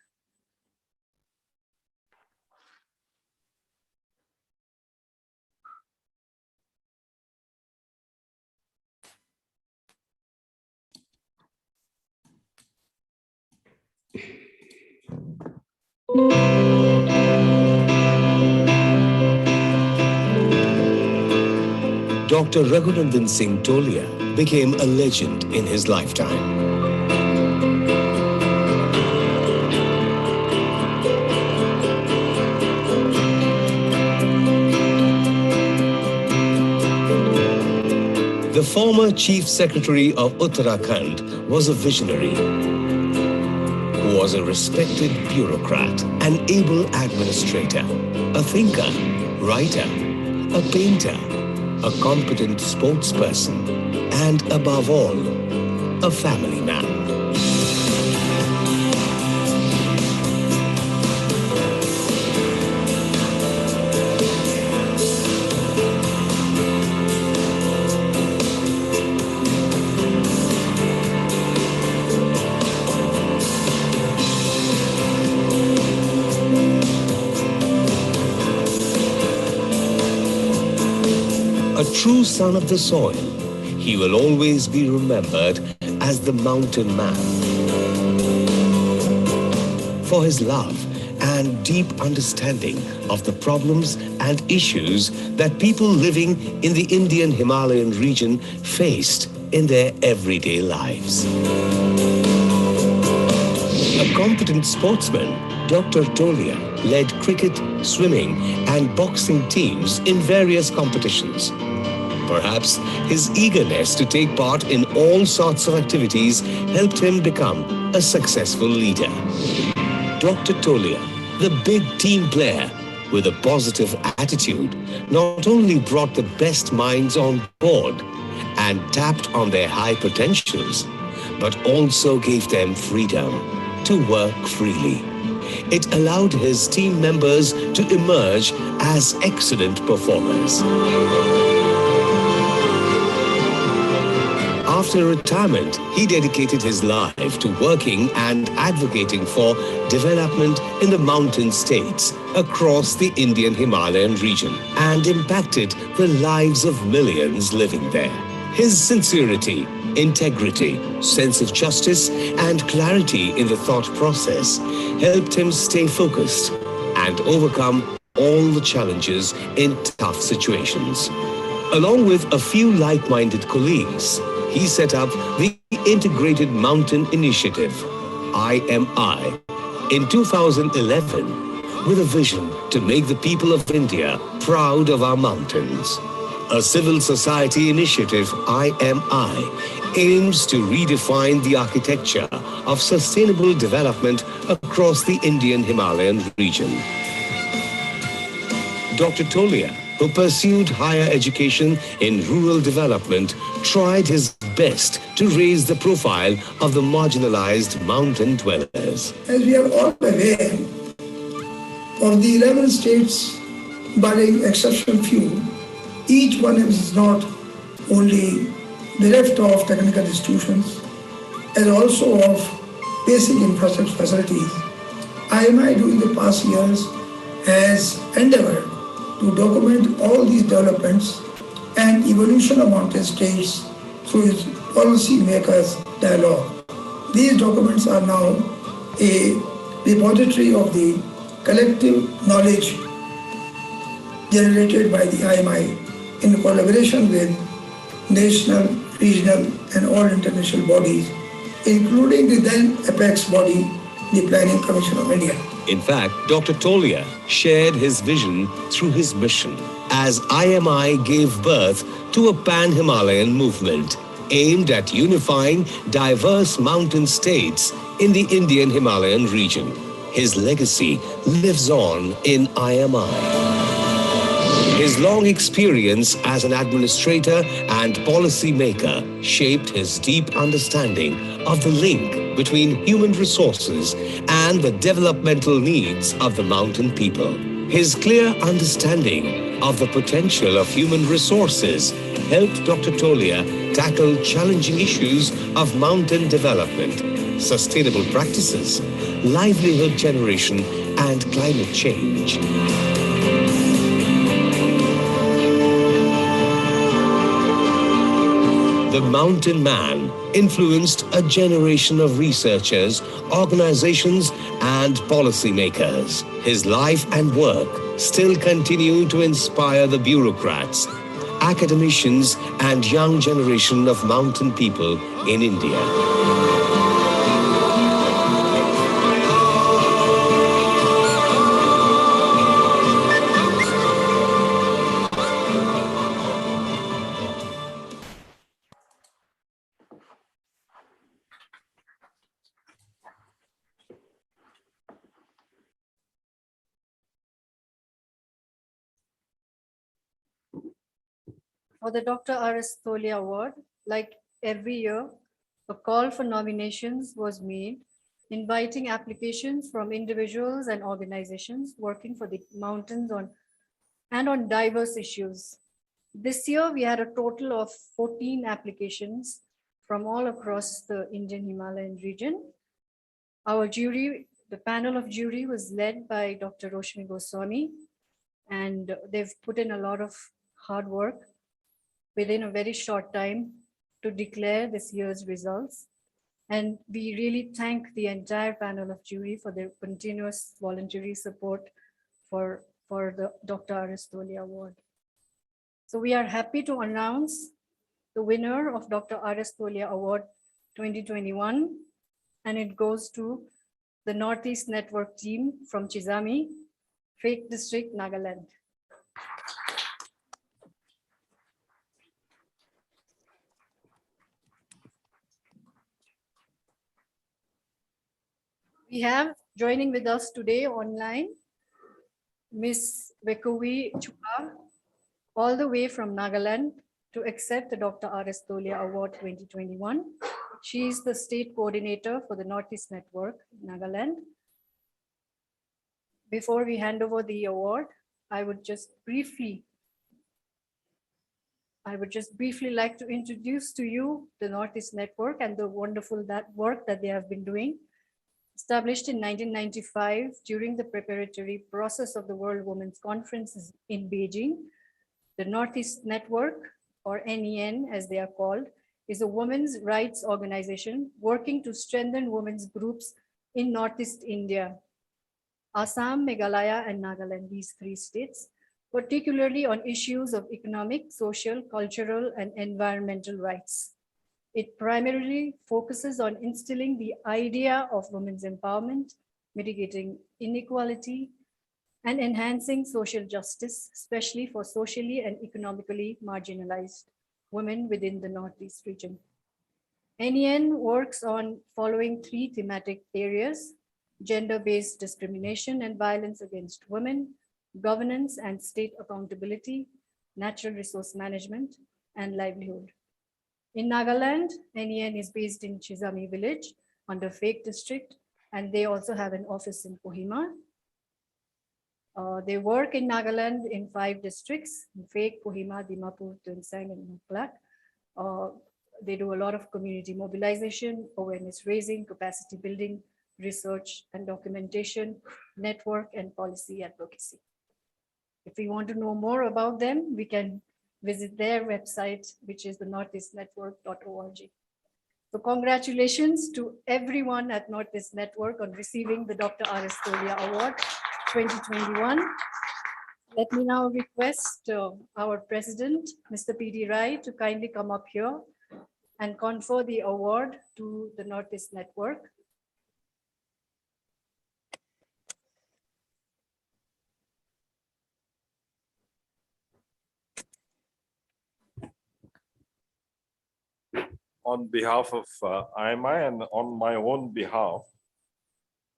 Dr. Raghunandan Singh Tolia became a legend in his lifetime. The former Chief Secretary of Uttarakhand was a visionary who was a respected bureaucrat, an able administrator, a thinker, writer, a painter, a competent sportsperson, and above all, a family man. A true son of the soil, he will always be remembered as the mountain man. For his love and deep understanding of the problems and issues that people living in the Indian Himalayan region faced in their everyday lives. A competent sportsman, Dr. Tolia led cricket, swimming, and boxing teams in various competitions. Perhaps his eagerness to take part in all sorts of activities helped him become a successful leader. Dr. Tolia, the big team player with a positive attitude, not only brought the best minds on board and tapped on their high potentials, but also gave them freedom to work freely. It allowed his team members to emerge as excellent performers. After retirement, he dedicated his life to working and advocating for development in the mountain states across the Indian Himalayan region and impacted the lives of millions living there. His sincerity, integrity, sense of justice, and clarity in the thought process helped him stay focused and overcome all the challenges in tough situations. Along with a few like-minded colleagues, he set up the Integrated Mountain Initiative, IMI, in 2011 with a vision to make the people of India proud of our mountains. A civil society initiative, IMI, aims to redefine the architecture of sustainable development across the Indian Himalayan region. Dr. Tolia, who pursued higher education in rural development, tried his best to raise the profile of the marginalized mountain dwellers. As we are all aware of the 11 states, barring exception few, each one is not only bereft of technical institutions and also of basic infrastructure facilities. IMI during the past years has endeavored to document all these developments and evolution of mountain states through its policymakers dialogue. These documents are now a repository of the collective knowledge generated by the IMI in collaboration with national, regional and all international bodies, including the then apex body, the Planning Commission of India. In fact, Dr. Tolia shared his vision through his mission as IMI gave birth to a pan-Himalayan movement aimed at unifying diverse mountain states in the Indian Himalayan region. His legacy lives on in IMI. His long experience as an administrator and policymaker shaped his deep understanding of the link between human resources and the developmental needs of the mountain people. His clear understanding of the potential of human resources helped Dr. Tolia tackle challenging issues of mountain development, sustainable practices, livelihood generation, and climate change. The Mountain Man influenced a generation of researchers, organizations, and policymakers. His life and work still continue to inspire the bureaucrats, academicians, and young generation of mountain people in India. For the Dr. RS Tolia Award, like every year, a call for nominations was made, inviting applications from individuals and organizations working for the mountains on diverse issues. This year, we had a total of 14 applications from all across the Indian Himalayan region. Our jury, the panel of jury was led by Dr. Roshmi Goswami, and they've put in a lot of hard work within a very short time to declare this year's results. And we really thank the entire panel of jury for their continuous voluntary support for the Dr. RS Tolia Award. So we are happy to announce the winner of Dr. RS Tolia Award 2021, and it goes to the Northeast Network team from Chizami, Phek District, Nagaland. We have joining with us today online, Ms. Vekovi Chua, all the way from Nagaland to accept the Dr. RS Tolia Award 2021. She is the state coordinator for the Northeast Network, Nagaland. Before we hand over the award, I would just briefly like to introduce to you the Northeast Network and the wonderful work that they have been doing. Established in 1995 during the preparatory process of the World Women's Conference in Beijing, the Northeast Network, or NEN as they are called, is a women's rights organization working to strengthen women's groups in Northeast India, Assam, Meghalaya, and Nagaland, these three states, particularly on issues of economic, social, cultural, and environmental rights. It primarily focuses on instilling the idea of women's empowerment, mitigating inequality, and enhancing social justice, especially for socially and economically marginalized women within the Northeast region. NEN works on following three thematic areas: gender-based discrimination and violence against women, governance and state accountability, natural resource management, and livelihood. In Nagaland, NEN is based in Chizami village under Phek district, and they also have an office in Kohima. They work in Nagaland in 5 districts: Phek, Kohima, Dimapur, Tuensang, and Muklak. They do a lot of community mobilization, awareness raising, capacity building, research and documentation, network, and policy advocacy. If we want to know more about them, we can visit their website, which is the northeastnetwork.org. So congratulations to everyone at Northeast Network on receiving the Dr. RS Tolia Award 2021. Let me now request our president, Mr. P.D. Rai, to kindly come up here and confer the award to the Northeast Network. On behalf of IMI and on my own behalf,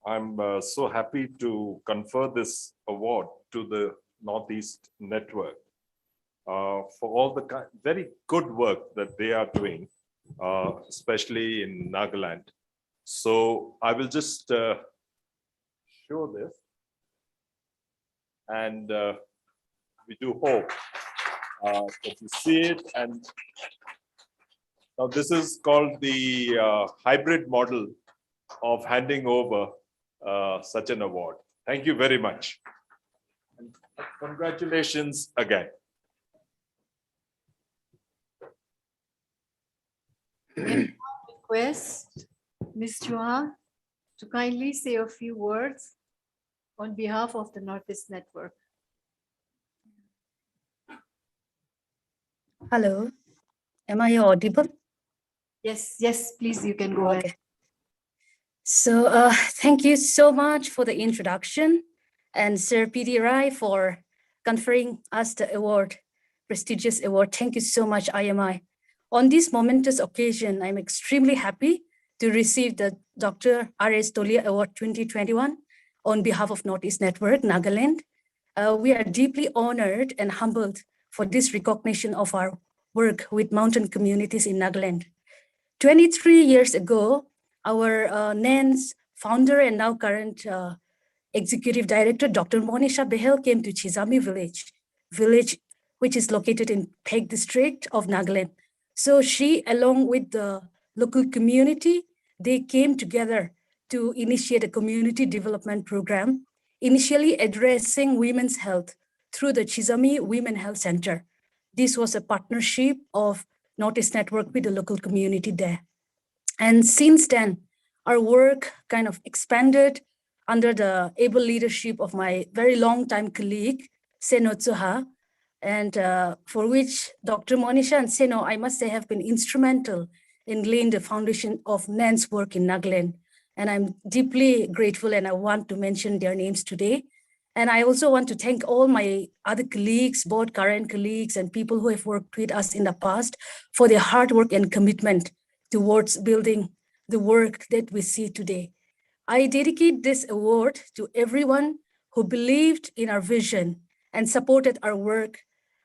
I'm so happy to confer this award to the Northeast Network for all the very good work that they are doing, especially in Nagaland. So I will just show this, and we do hope that you see it. And now this is called the hybrid model of handing over such an award. Thank you very much. And congratulations again. I request Ms. Chua to kindly say a few words on behalf of the Northeast Network. Hello, am I audible? Yes, please, you can go ahead. So thank you so much for the introduction, and Sir P.D. Rai for conferring us the award, prestigious award. Thank you so much, IMI. On this momentous occasion, I'm extremely happy to receive the Dr. RS Tolia Award 2021 on behalf of Northeast Network, Nagaland. We are deeply honored and humbled for this recognition of our work with mountain communities in Nagaland. 23 years ago, our NAN's founder and now current executive director, Dr. Monisha Behel, came to Chizami village which is located in Pheg district of Nagaland. So she, along with the local community, they came together to initiate a community development program, initially addressing women's health through the Chizami Women Health Center. This was a partnership of Northeast Network with the local community there. And since then, our work kind of expanded under the able leadership of my very long-time colleague, Seno Tsuha, and for which Dr. Monisha and Seno, I must say, have been instrumental in laying the foundation of NAN's work in Nagaland. And I'm deeply grateful, and I want to mention their names today. And I also want to thank all my other colleagues, both current colleagues and people who have worked with us in the past, for their hard work and commitment towards building the work that we see today. I dedicate this award to everyone who believed in our vision and supported our work,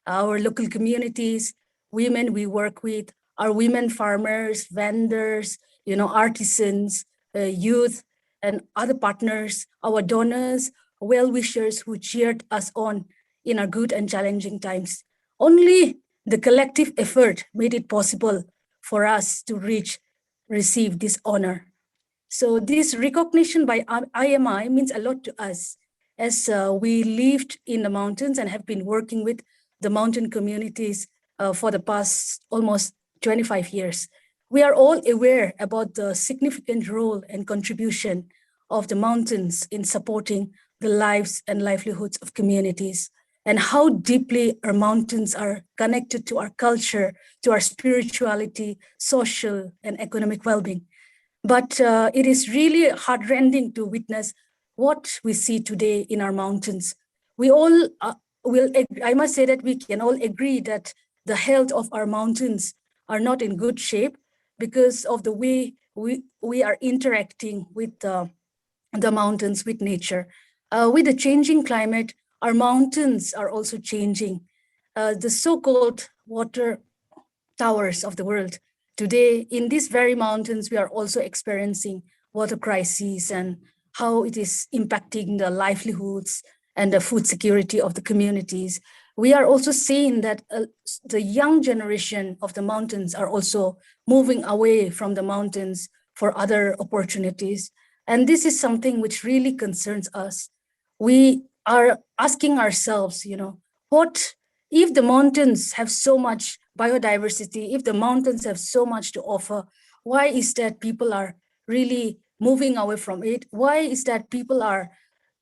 our local communities, women we work with, our women farmers, vendors, artisans, youth, and other partners, our donors, well-wishers who cheered us on in our good and challenging times. Only the collective effort made it possible for us to receive this honor. So this recognition by IMI means a lot to us, as we lived in the mountains and have been working with the mountain communities for the past almost 25 years. We are all aware about the significant role and contribution of the mountains in supporting the lives and livelihoods of communities, and how deeply our mountains are connected to our culture, to our spirituality, social and economic well-being. But it is really heartrending to witness what we see today in our mountains. We all I must say that we can all agree that the health of our mountains are not in good shape because of the way we are interacting with the mountains, with nature. With the changing climate, our mountains are also changing. The so-called water towers of the world. Today, in these very mountains, we are also experiencing water crises and how it is impacting the livelihoods and the food security of the communities. We are also seeing that the young generation of the mountains are also moving away from the mountains for other opportunities. And this is something which really concerns us. We are asking ourselves, what if the mountains have so much biodiversity, if the mountains have so much to offer, why is that people are really moving away from it? Why is that people are,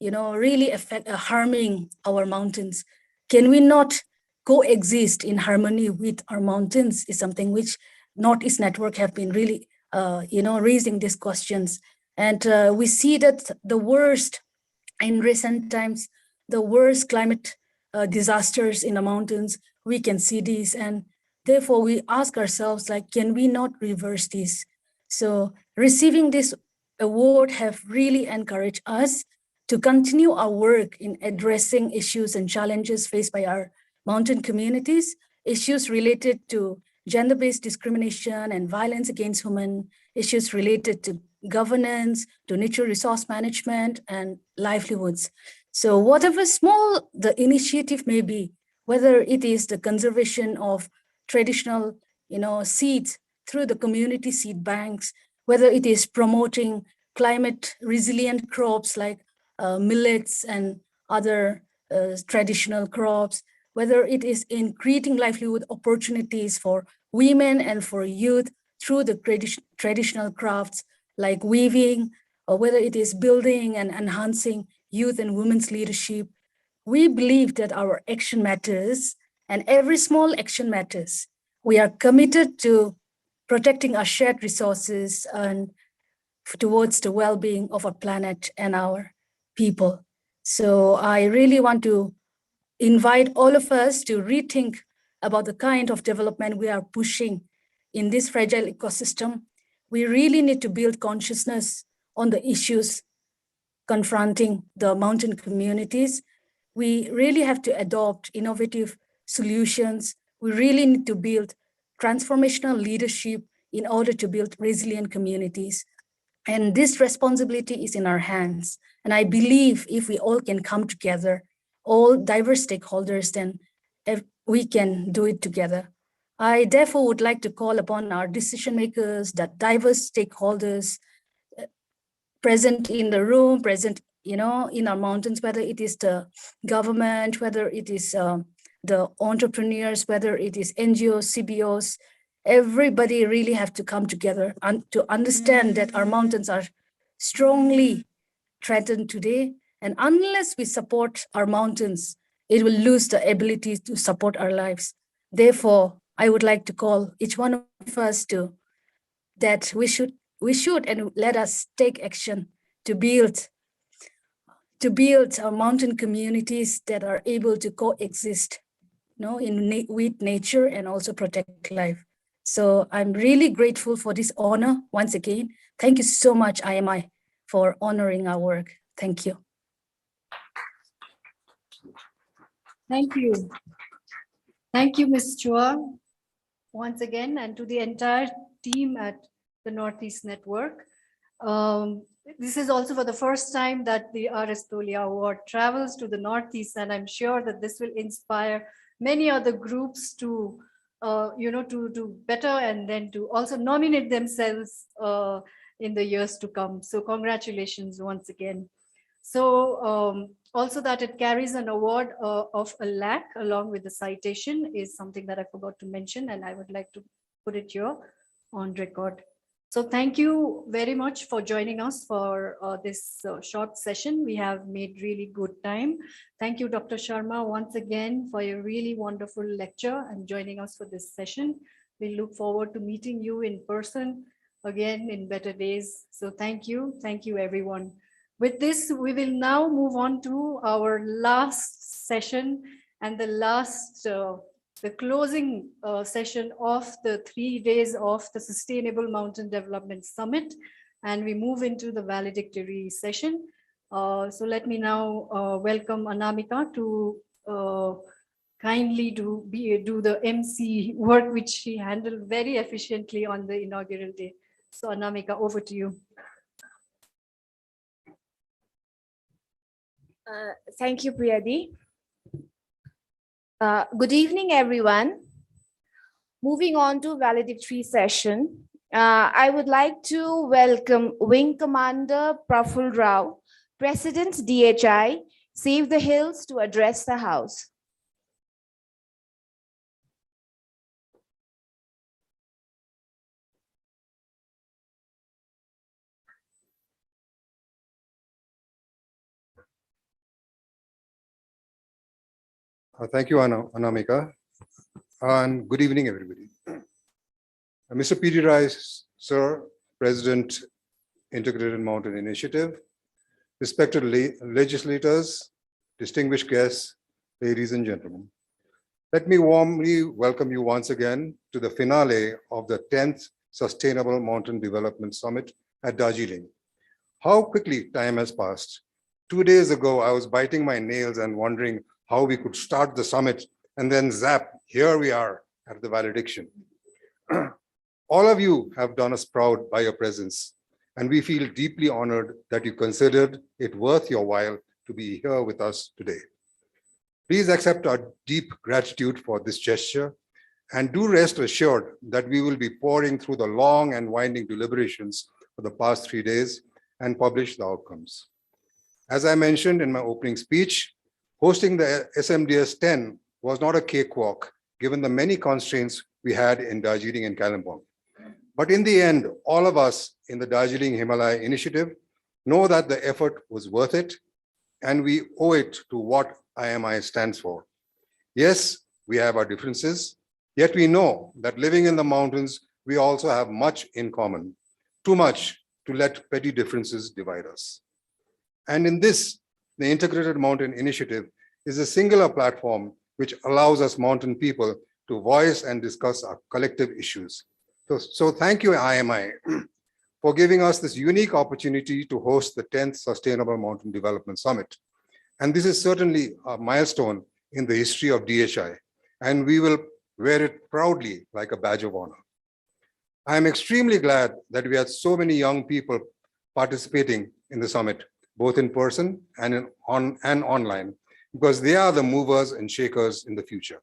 really harming our mountains? Can we not coexist in harmony with our mountains is something which Northeast Network have been really, raising these questions. And we see that the worst in recent times, the worst climate disasters in the mountains, we can see these. And therefore we ask ourselves, like, can we not reverse this? So receiving this award have really encouraged us to continue our work in addressing issues and challenges faced by our mountain communities, issues related to gender-based discrimination and violence against women, issues related to governance, to nature resource management, and livelihoods. So whatever small the initiative may be, whether it is the conservation of traditional, seeds through the community seed banks, whether it is promoting climate resilient crops like millets and other traditional crops, whether it is in creating livelihood opportunities for women and for youth through the traditional crafts like weaving, or whether it is building and enhancing youth and women's leadership. We believe that our action matters and every small action matters. We are committed to protecting our shared resources and towards the well-being of our planet and our people. So I really want to invite all of us to rethink about the kind of development we are pushing in this fragile ecosystem. We really need to build consciousness on the issues confronting the mountain communities. We really have to adopt innovative solutions. We really need to build transformational leadership in order to build resilient communities. And this responsibility is in our hands. And I believe if we all can come together, all diverse stakeholders, then we can do it together. I therefore would like to call upon our decision makers, that diverse stakeholders present in the room, present, in our mountains, whether it is the government, whether it is the entrepreneurs, whether it is NGOs, CBOs, everybody really have to come together and to understand that our mountains are strongly threatened today. And unless we support our mountains, it will lose the ability to support our lives. Therefore, I would like to call each one of us to that we should and let us take action to build our mountain communities that are able to coexist, with nature and also protect life. So I'm really grateful for this honor once again. Thank you so much, IMI, for honoring our work. Thank you. Thank you. Thank you, Ms. Chua, once again, and to the entire team at the Northeast Network. This is also for the first time that the RS Tolia Award travels to the Northeast, and I'm sure that this will inspire many other groups to, to better and then to also nominate themselves in the years to come. So congratulations once again. So also that it carries an award of $1 lakh along with the citation is something that I forgot to mention, and I would like to put it here on record. So thank you very much for joining us for this short session. We have made really good time. Thank you, Dr. Sharma, once again for your really wonderful lecture and joining us for this session. We look forward to meeting you in person again in better days. So thank you everyone. With this, we will now move on to our last session and the last the closing session of the 3 days of the Sustainable Mountain Development Summit, and we move into the valedictory session. So let me now welcome Anamika to kindly do the MC work, which she handled very efficiently on the inaugural day. So Anamika, over to you. Thank you, Priyadi. Good evening, everyone. Moving on to valedictory session, I would like to welcome Wing Commander Praful Rao, President DHI, Save the Hills to address the House. Thank you, Anamika, and good evening, everybody. Mr. P.D. Rice, Sir, President, Integrated Mountain Initiative, respected legislators, distinguished guests, ladies and gentlemen. Let me warmly welcome you once again to the finale of the 10th Sustainable Mountain Development Summit at Darjeeling. How quickly time has passed. 2 days ago, I was biting my nails and wondering how we could start the summit, and then zap, here we are at the valediction. All of you have done us proud by your presence, and we feel deeply honored that you considered it worth your while to be here with us today. Please accept our deep gratitude for this gesture, and do rest assured that we will be pouring through the long and winding deliberations for the past 3 days and publish the outcomes. As I mentioned in my opening speech, hosting the SMDS 10 was not a cakewalk, given the many constraints we had in Darjeeling and Kalimpong. But in the end, all of us in the Darjeeling Himalaya Initiative know that the effort was worth it, and we owe it to what IMI stands for. Yes, we have our differences, yet we know that living in the mountains, we also have much in common, too much to let petty differences divide us. And in this, the Integrated Mountain Initiative is a singular platform which allows us mountain people to voice and discuss our collective issues. So thank you, IMI, for giving us this unique opportunity to host the 10th Sustainable Mountain Development Summit. And this is certainly a milestone in the history of DHI, and we will wear it proudly like a badge of honor. I am extremely glad that we had so many young people participating in the summit, both in person and online, because they are the movers and shakers in the future.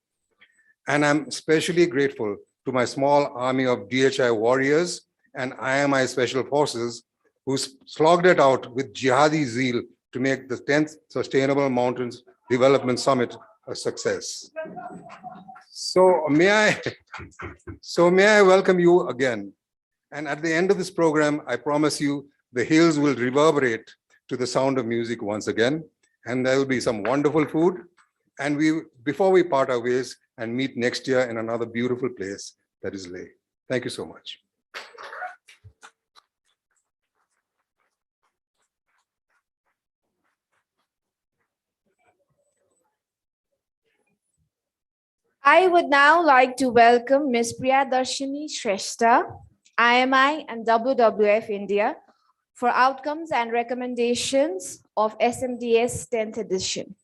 And I'm especially grateful to my small army of DHI warriors and IMI Special Forces who slogged it out with jihadi zeal to make the 10th Sustainable Mountains Development Summit a success. So may I welcome you again. And at the end of this program, I promise you the hills will reverberate to the sound of music once again, and there will be some wonderful food. And before we part our ways and meet next year in another beautiful place, that is Leh. Thank you so much. I would now like to welcome Ms. Priyadarshini Shrestha, IMI and WWF India, for outcomes and recommendations of SMDS 10th edition.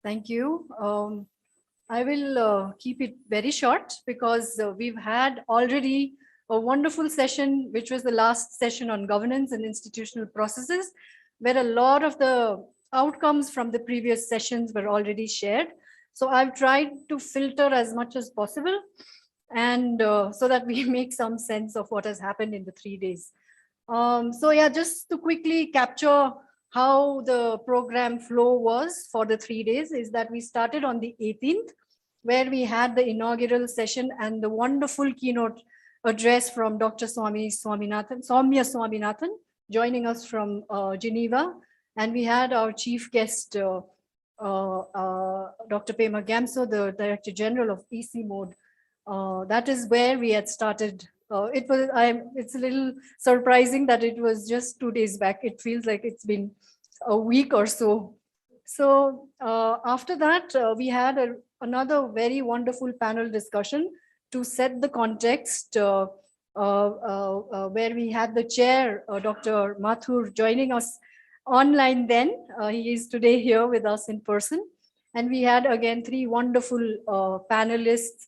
Thank you. I will keep it very short because we've had already a wonderful session, which was the last session on governance and institutional processes, where a lot of the outcomes from the previous sessions were already shared. So I've tried to filter as much as possible, and so that we make some sense of what has happened in the 3 days. So yeah, just to quickly capture how the program flow was for the 3 days is that we started on the 18th, where we had the inaugural session and the wonderful keynote address from Dr. Soumya Swaminathan, joining us from Geneva. And we had our chief guest, Dr. Pema Gamso, the Director General of EC Mode. That is where we had started. It's a little surprising that it was just 2 days back. It feels like it's been a week or so. So after that, we had another very wonderful panel discussion to set the context, where we had the chair, Dr. Mathur, joining us online then. He is today here with us in person. And we had again 3 wonderful panelists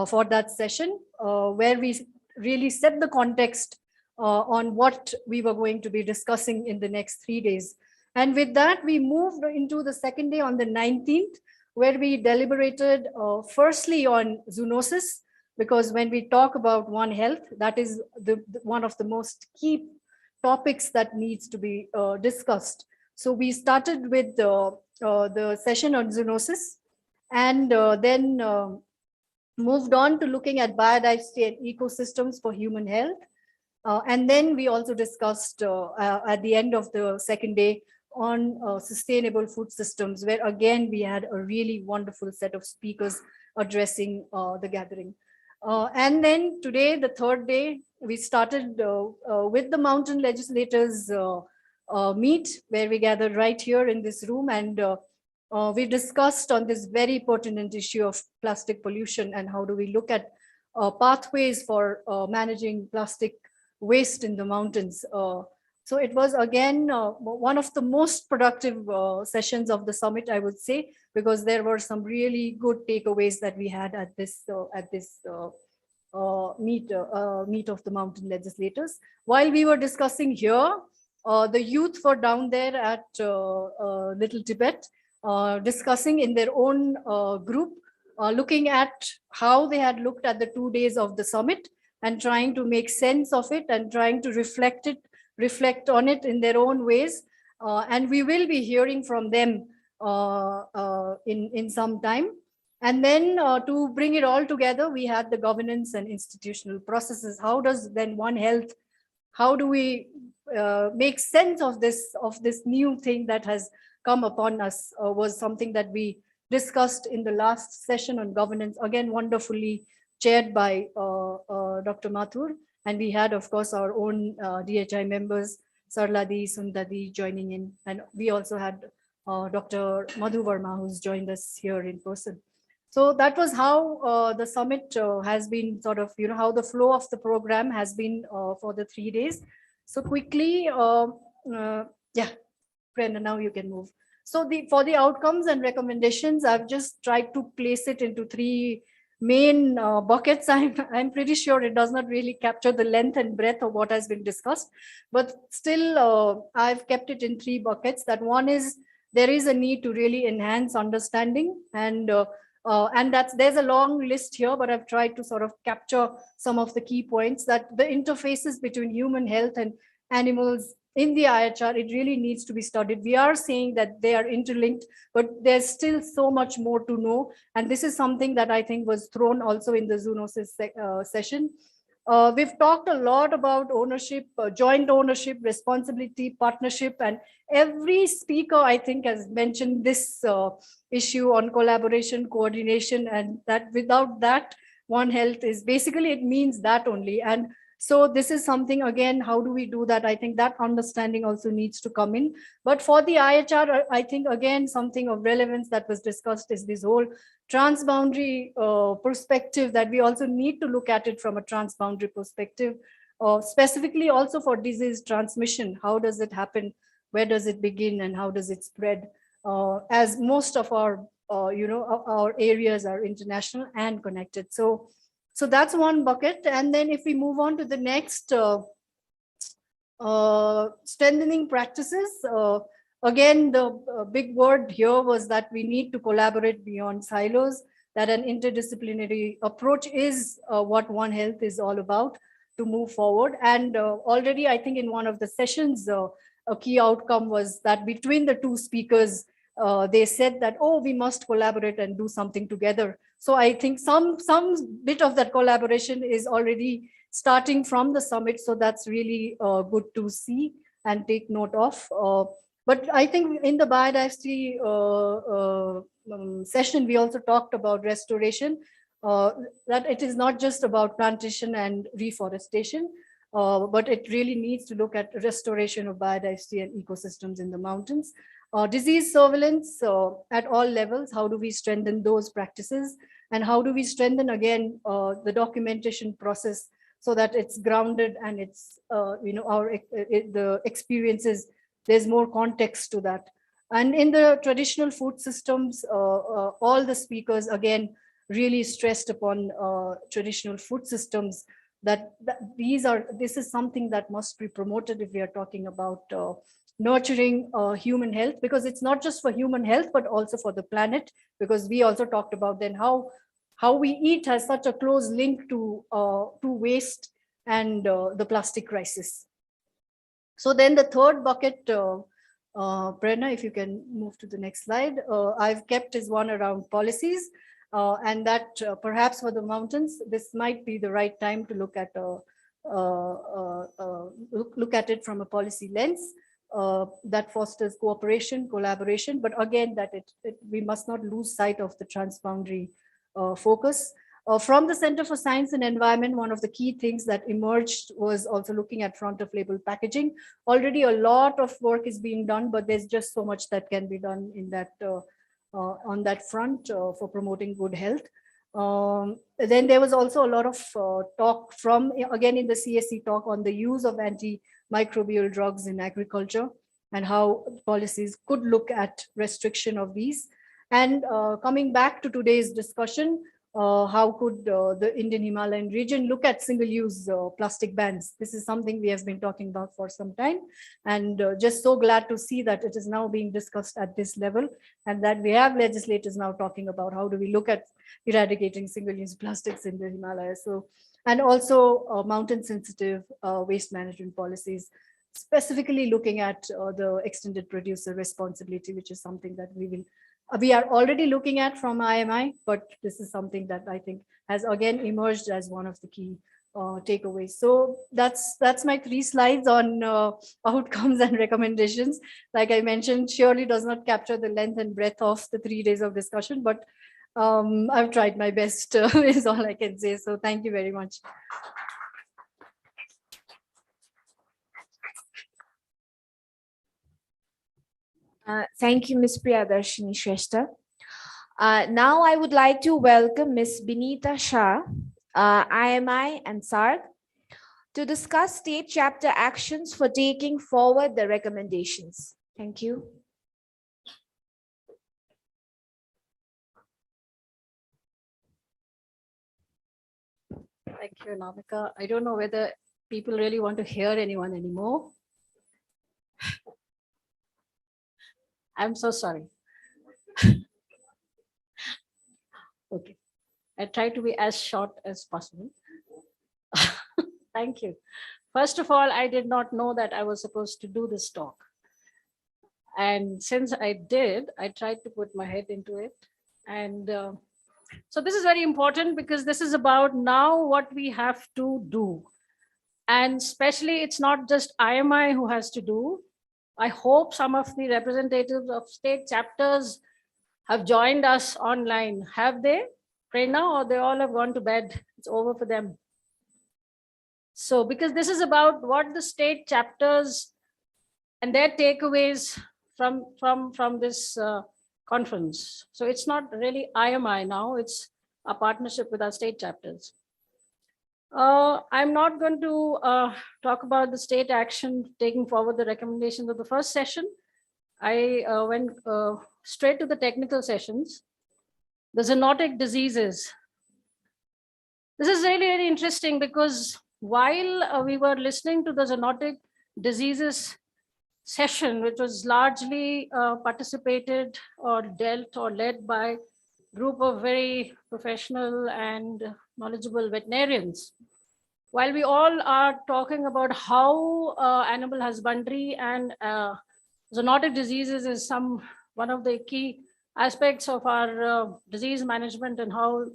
for that session, where we really set the context on what we were going to be discussing in the next 3 days. And with that, we moved into the second day on the 19th, where we deliberated firstly on zoonosis, because when we talk about One Health, that is one of the most key topics that needs to be discussed. So we started with the session on zoonosis, and then moved on to looking at biodiversity and ecosystems for human health. And then we also discussed at the end of the second day on sustainable food systems, where again we had a really wonderful set of speakers addressing the gathering. And then today, the third day, we started with the mountain legislators meet, where we gathered right here in this room, and we discussed on this very pertinent issue of plastic pollution and how do we look at pathways for managing plastic waste in the mountains. So it was again one of the most productive sessions of the summit, I would say, because there were some really good takeaways that we had at this meet of the mountain legislators. While we were discussing here, the youth were down there at Little Tibet, discussing in their own group, looking at how they had looked at the 2 days of the summit and trying to make sense of it and trying to reflect on it in their own ways. And we will be hearing from them in some time. And then to bring it all together, we had the governance and institutional processes. How does then One Health, how do we make sense of this new thing that has come upon us, was something that we discussed in the last session on governance, again wonderfully chaired by Dr. Mathur. And we had, of course, our own DHI members, Sarladi, Sundadi joining in. And we also had Dr. Madhu Verma, who's joined us here in person. So that was how the summit has been sort of, how the flow of the program has been for the 3 days. So quickly, yeah, Brenda, now you can move. So for the outcomes and recommendations, I've just tried to place it into 3 main buckets. I'm pretty sure it does not really capture the length and breadth of what has been discussed, but still I've kept it in 3 buckets. That one is, there is a need to really enhance understanding, and there's a long list here, but I've tried to sort of capture some of the key points, that the interfaces between human health and animals in the IHR, it really needs to be studied. We are saying that they are interlinked, but there's still so much more to know. And this is something that I think was thrown also in the zoonosis session. We've talked a lot about ownership, joint ownership, responsibility, partnership, and every speaker, I think, has mentioned this issue on collaboration, coordination, and that without that, One Health is basically, it means that only. And so this is something, again, how do we do that? I think that understanding also needs to come in. But for the IHR, I think, again, something of relevance that was discussed is this whole transboundary perspective, that we also need to look at it from a transboundary perspective, specifically also for disease transmission. How does it happen? Where does it begin? And how does it spread? As most of our, our areas are international and connected. So that's one bucket. And then if we move on to the next, strengthening practices, again, the big word here was that we need to collaborate beyond silos, that an interdisciplinary approach is what One Health is all about to move forward. And already, I think in one of the sessions, a key outcome was that between the 2 speakers, they said that, oh, we must collaborate and do something together. So I think some bit of that collaboration is already starting from the summit. So that's really good to see and take note of. But I think in the biodiversity session, we also talked about restoration, that it is not just about plantation and reforestation, but it really needs to look at restoration of biodiversity and ecosystems in the mountains. Disease surveillance at all levels, how do we strengthen those practices? And how do we strengthen, again, the documentation process so that it's grounded and it's, the experiences, there's more context to that. And in the traditional food systems, all the speakers, again, really stressed upon traditional food systems, that this is something that must be promoted if we are talking about nurturing human health, because it's not just for human health, but also for the planet, because we also talked about then how we eat has such a close link to waste and the plastic crisis. So then the third bucket, Prerna, if you can move to the next slide, I've kept is one around policies, and that perhaps for the mountains, this might be the right time to look at look at it from a policy lens that fosters cooperation, collaboration, but again that we must not lose sight of the transboundary focus. From the Center for Science and Environment, one of the key things that emerged was also looking at front of label packaging. Already a lot of work is being done, but there's just so much that can be done in that on that front for promoting good health. Then there was also a lot of talk from, again in the CSE talk, on the use of antimicrobial drugs in agriculture and how policies could look at restriction of these. And coming back to today's discussion, how could the Indian Himalayan region look at single-use plastic bans? This is something we have been talking about for some time, and just so glad to see that it is now being discussed at this level, and that we have legislators now talking about how do we look at eradicating single-use plastics in the Himalayas. So, and also mountain-sensitive waste management policies, specifically looking at the extended producer responsibility, which is something that we are already looking at from IMI, but this is something that I think has again emerged as one of the key takeaways. So that's my 3 slides on outcomes and recommendations. Like I mentioned, surely does not capture the length and breadth of the 3 days of discussion, but I've tried my best is all I can say. So thank you very much. Thank you, Ms. Priyadarshini Shrestha. Now I would like to welcome Ms. Binita Shah, IMI and SARG, to discuss state chapter actions for taking forward the recommendations. Thank you. Thank you, Namika. I don't know whether people really want to hear anyone anymore. I'm so sorry. Okay, I try to be as short as possible. Thank you. First of all, I did not know that I was supposed to do this talk. And since I did, I tried to put my head into it. And so this is very important, because this is about now what we have to do. And especially it's not just IMI who has to do. I hope some of the representatives of state chapters have joined us online. Have they, Prerna, or they all have gone to bed? It's over for them. So because this is about what the state chapters and their takeaways from this conference. So it's not really IMI now, it's a partnership with our state chapters. I'm not going to talk about the state action taking forward the recommendations of the first session. I went straight to the technical sessions. The zoonotic diseases. This is really, really interesting, because while we were listening to the zoonotic diseases session, which was largely participated or dealt or led by a group of very professional and knowledgeable veterinarians, while we all are talking about how animal husbandry and zoonotic diseases is one of the key aspects of our disease management, and how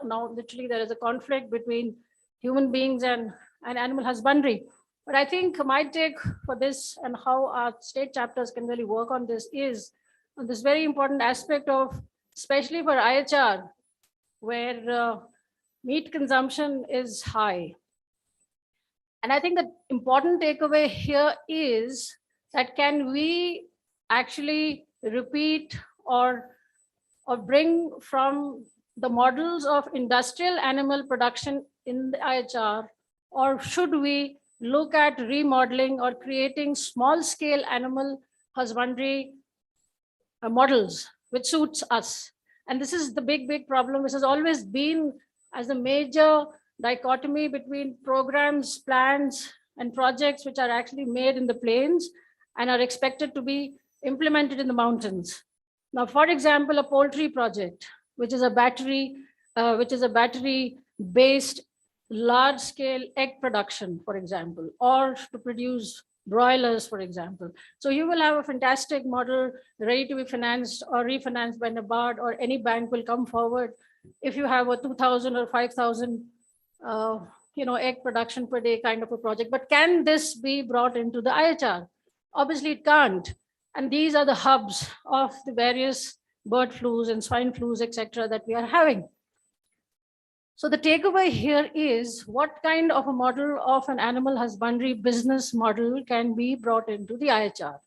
now literally there is a conflict between human beings and animal husbandry. But I think my take for this and how our state chapters can really work on this is on this very important aspect of, especially for IHR, where meat consumption is high. And I think the important takeaway here is that can we actually repeat or bring from the models of industrial animal production in the IHR, or should we look at remodeling or creating small scale animal husbandry models which suits us? And this is the big problem, which has always been as a major dichotomy between programs, plans, and projects which are actually made in the plains and are expected to be implemented in the mountains. Now, for example, a poultry project, which is a battery-based large-scale egg production, for example, or to produce broilers, for example. So you will have a fantastic model ready to be financed or refinanced by NABARD, or any bank will come forward if you have a 2,000 or 5,000 egg production per day kind of a project. But can this be brought into the IHR? Obviously it can't. And these are the hubs of the various bird flus and swine flus, etc., that we are having. So the takeaway here is, what kind of a model of an animal husbandry business model can be brought into the IHR?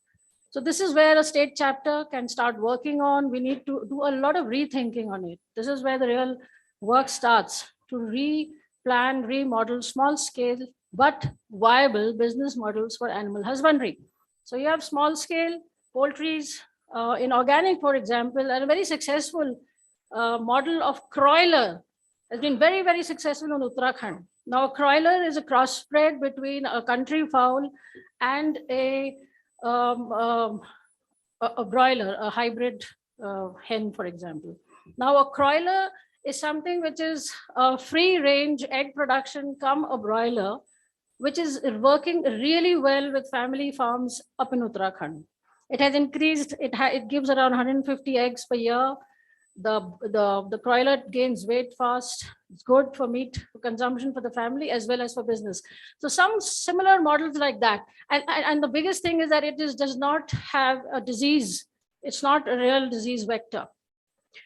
So this is where a state chapter can start working on. We need to do a lot of rethinking on it. This is where the real work starts, to replan, remodel small scale but viable business models for animal husbandry. So you have small scale poultries in organic, for example, and a very successful model of croiler has been very, very successful in Uttarakhand. Now, a croiler is a crossbred between a country fowl and a broiler, a hybrid hen, for example. Now, a croiler is something which is a free range egg production come a broiler, which is working really well with family farms up in Uttarakhand. It has increased, it gives around 150 eggs per year. The croiler gains weight fast. It's good for meat consumption for the family as well as for business. So some similar models like that. And the biggest thing is that it does not have a disease. It's not a real disease vector.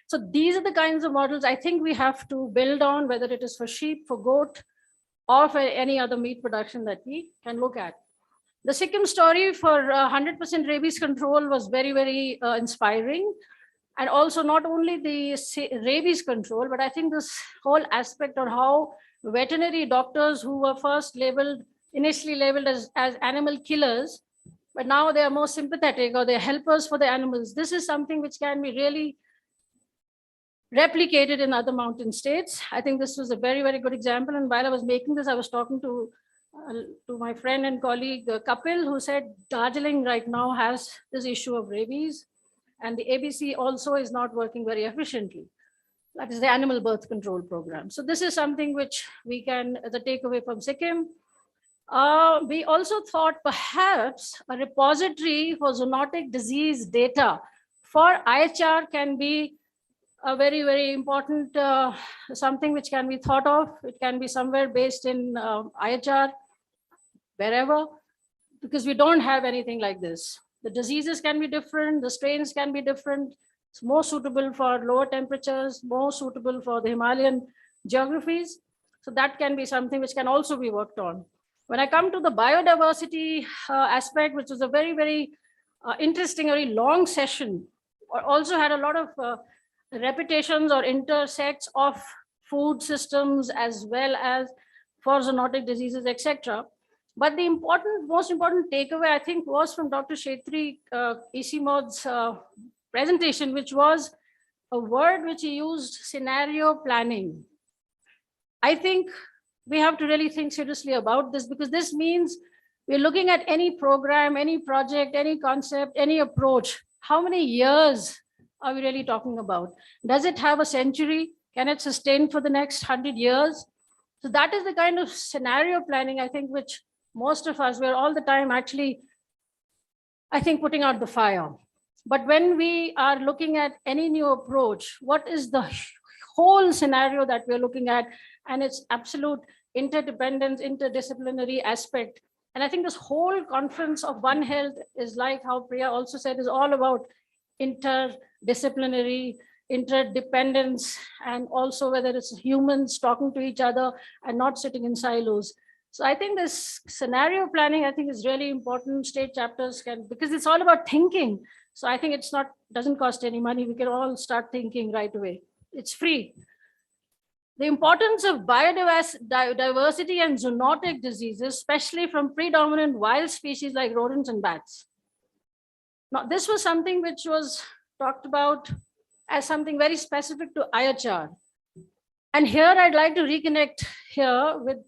So these are the kinds of models I think we have to build on, whether it is for sheep, for goat, or for any other meat production that we can look at. The Sikkim story for 100% rabies control was very, very inspiring. And also not only the rabies control, but I think this whole aspect of how veterinary doctors who were first initially labeled as animal killers, but now they are more sympathetic, or they're helpers for the animals. This is something which can be really replicated in other mountain states. I think this was a very, very good example. And while I was making this, I was talking to my friend and colleague Kapil, who said Darjeeling right now has this issue of rabies. And the ABC also is not working very efficiently. That is the animal birth control program. So this is something which we can, as a takeaway from Sikkim. We also thought perhaps a repository for zoonotic disease data for IHR can be a very, very important something which can be thought of. It can be somewhere based in IHR, wherever, because we don't have anything like this. The diseases can be different, the strains can be different. It's more suitable for lower temperatures, more suitable for the Himalayan geographies. So that can be something which can also be worked on. When I come to the biodiversity aspect, which was a very, very interesting, very long session, also had a lot of repetitions or intersects of food systems as well as for zoonotic diseases, etc. But the most important takeaway, I think, was from Dr. Shetri Isimod's presentation, which was a word which he used, scenario planning. I think we have to really think seriously about this, because this means we're looking at any program, any project, any concept, any approach. How many years are we really talking about? Does it have a century? Can it sustain for the next 100 years? So that is the kind of scenario planning, I think, which most of us, we're all the time actually, I think, putting out the fire. But when we are looking at any new approach, what is the whole scenario that we're looking at, and its absolute interdependence, interdisciplinary aspect. And I think this whole conference of One Health is, like how Priya also said, is all about interdisciplinary, interdependence, and also whether it's humans talking to each other and not sitting in silos. So I think this scenario planning, I think, is really important. State chapters can, because it's all about thinking. So I think doesn't cost any money. We can all start thinking right away. It's free. The importance of biodiversity and zoonotic diseases, especially from predominant wild species like rodents and bats. Now, this was something which was talked about as something very specific to IHR. And here I'd like to reconnect here with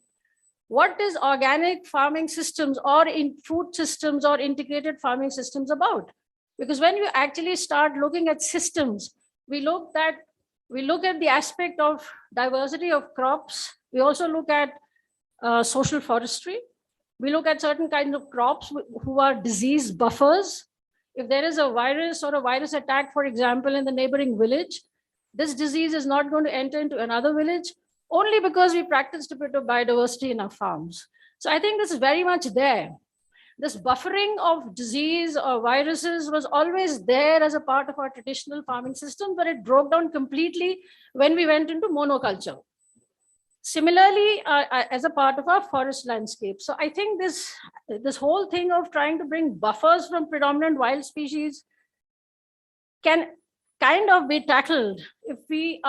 what is organic farming systems or in food systems or integrated farming systems about? Because when you actually start looking at systems, we look at the aspect of diversity of crops. We also look at social forestry. We look at certain kinds of crops who are disease buffers. If there is a virus or a virus attack, for example, in the neighboring village, this disease is not going to enter into another village only because we practiced a bit of biodiversity in our farms. So I think this is very much there. This buffering of disease or viruses was always there as a part of our traditional farming system, but it broke down completely when we went into monoculture. Similarly, as a part of our forest landscape. So I think this whole thing of trying to bring buffers from predominant wild species can kind of be tackled if we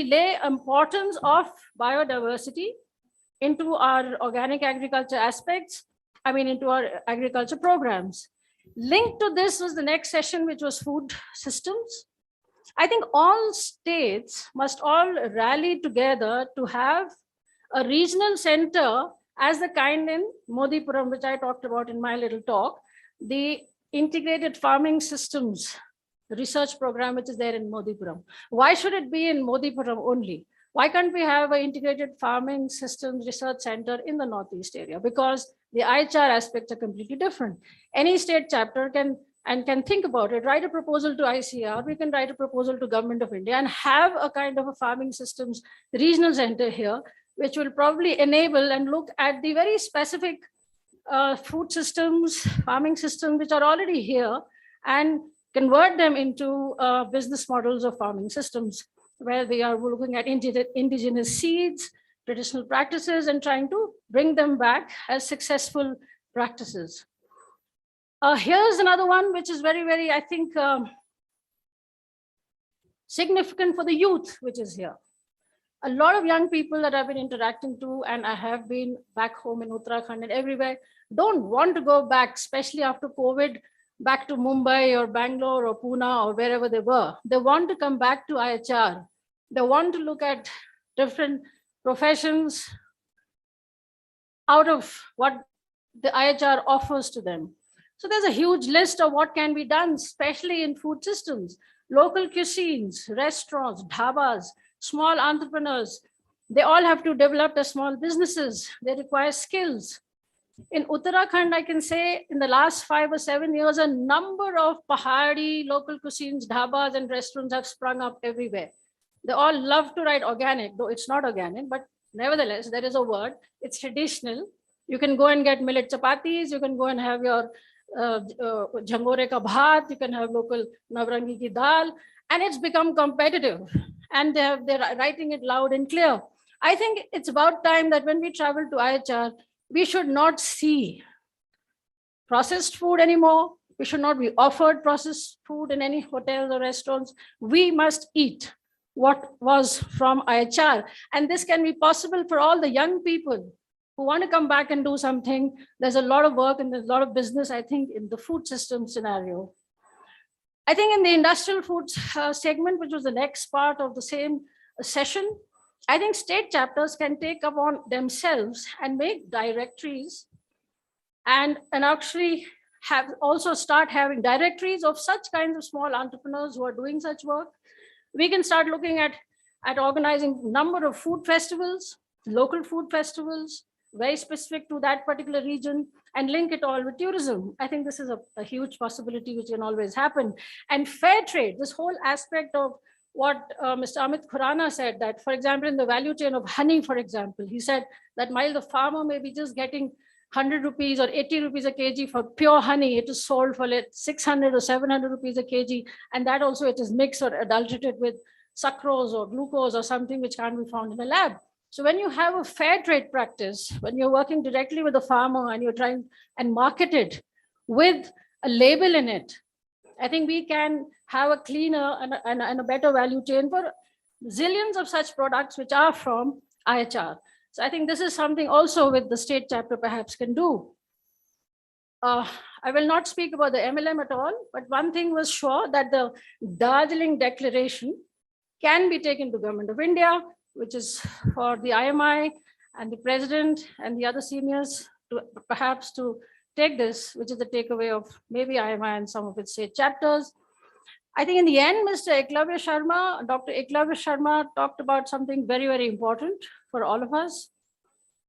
lay importance of biodiversity into our organic agriculture aspects, into our agriculture programs. Linked to this was the next session, which was food systems. I think all states must all rally together to have a regional center as the kind in Modipuram, which I talked about in my little talk, the integrated farming systems research program, which is there in Modipuram. Why should it be in Modipuram only? Why can't we have an integrated farming systems research center in the Northeast area? Because the IHR aspects are completely different. Any state chapter can think about it, write a proposal to ICR, we can write a proposal to Government of India and have a kind of a farming systems regional center here, which will probably enable and look at the very specific food systems, farming systems, which are already here and convert them into business models of farming systems, where we are looking at indigenous seeds, traditional practices, and trying to bring them back as successful practices. Here's another one, which is very, very, I think, significant for the youth, which is here. A lot of young people that I've been interacting to, and I have been back home in Uttarakhand and everywhere, don't want to go back, especially after COVID, back to Mumbai or Bangalore or Pune or wherever they were. They want to come back to IHR. They want to look at different professions out of what the IHR offers to them. So there's a huge list of what can be done, especially in food systems, local cuisines, restaurants, dhabas, small entrepreneurs. They all have to develop their small businesses. They require skills. In Uttarakhand, I can say in the last 5 or 7 years, a number of Pahadi local cuisines, dhabas and restaurants have sprung up everywhere. They all love to write organic, though it's not organic, but nevertheless, there is a word, it's traditional. You can go and get millet chapatis, you can go and have your jhangore ka bhat, you can have local navrangi ki dal, and it's become competitive. And they're writing it loud and clear. I think it's about time that when we travel to IHR, we should not see processed food anymore. We should not be offered processed food in any hotels or restaurants. We must eat what was from IHR. And this can be possible for all the young people who want to come back and do something. There's a lot of work and there's a lot of business, I think, in the food system scenario. I think in the industrial foods segment, which was the next part of the same session, I think state chapters can take upon themselves and make directories and actually start having directories of such kinds of small entrepreneurs who are doing such work. We can start looking at organizing a number of food festivals, local food festivals, very specific to that particular region, and link it all with tourism. I think this is a huge possibility which can always happen. And fair trade, this whole aspect of what Mr. Amit Khurana said, that, for example, in the value chain of honey, for example, he said that while the farmer may be just getting 100 rupees or 80 rupees a kg for pure honey, it is sold for 600 or 700 rupees a kg. And that also it is mixed or adulterated with sucrose or glucose or something which can't be found in a lab. So when you have a fair trade practice, when you're working directly with the farmer and you're trying and market it with a label in it, I think we can have a cleaner and a better value chain for zillions of such products which are from IHR. So I think this is something also with the state chapter perhaps can do. I will not speak about the MLM at all, but one thing was sure, that the Darjeeling Declaration can be taken to Government of India, which is for the IMI, and the president and the other seniors to perhaps to take this, which is the takeaway of maybe IMI and some of its state chapters. I think in the end, Dr. Eklavya Sharma talked about something very, very important for all of us.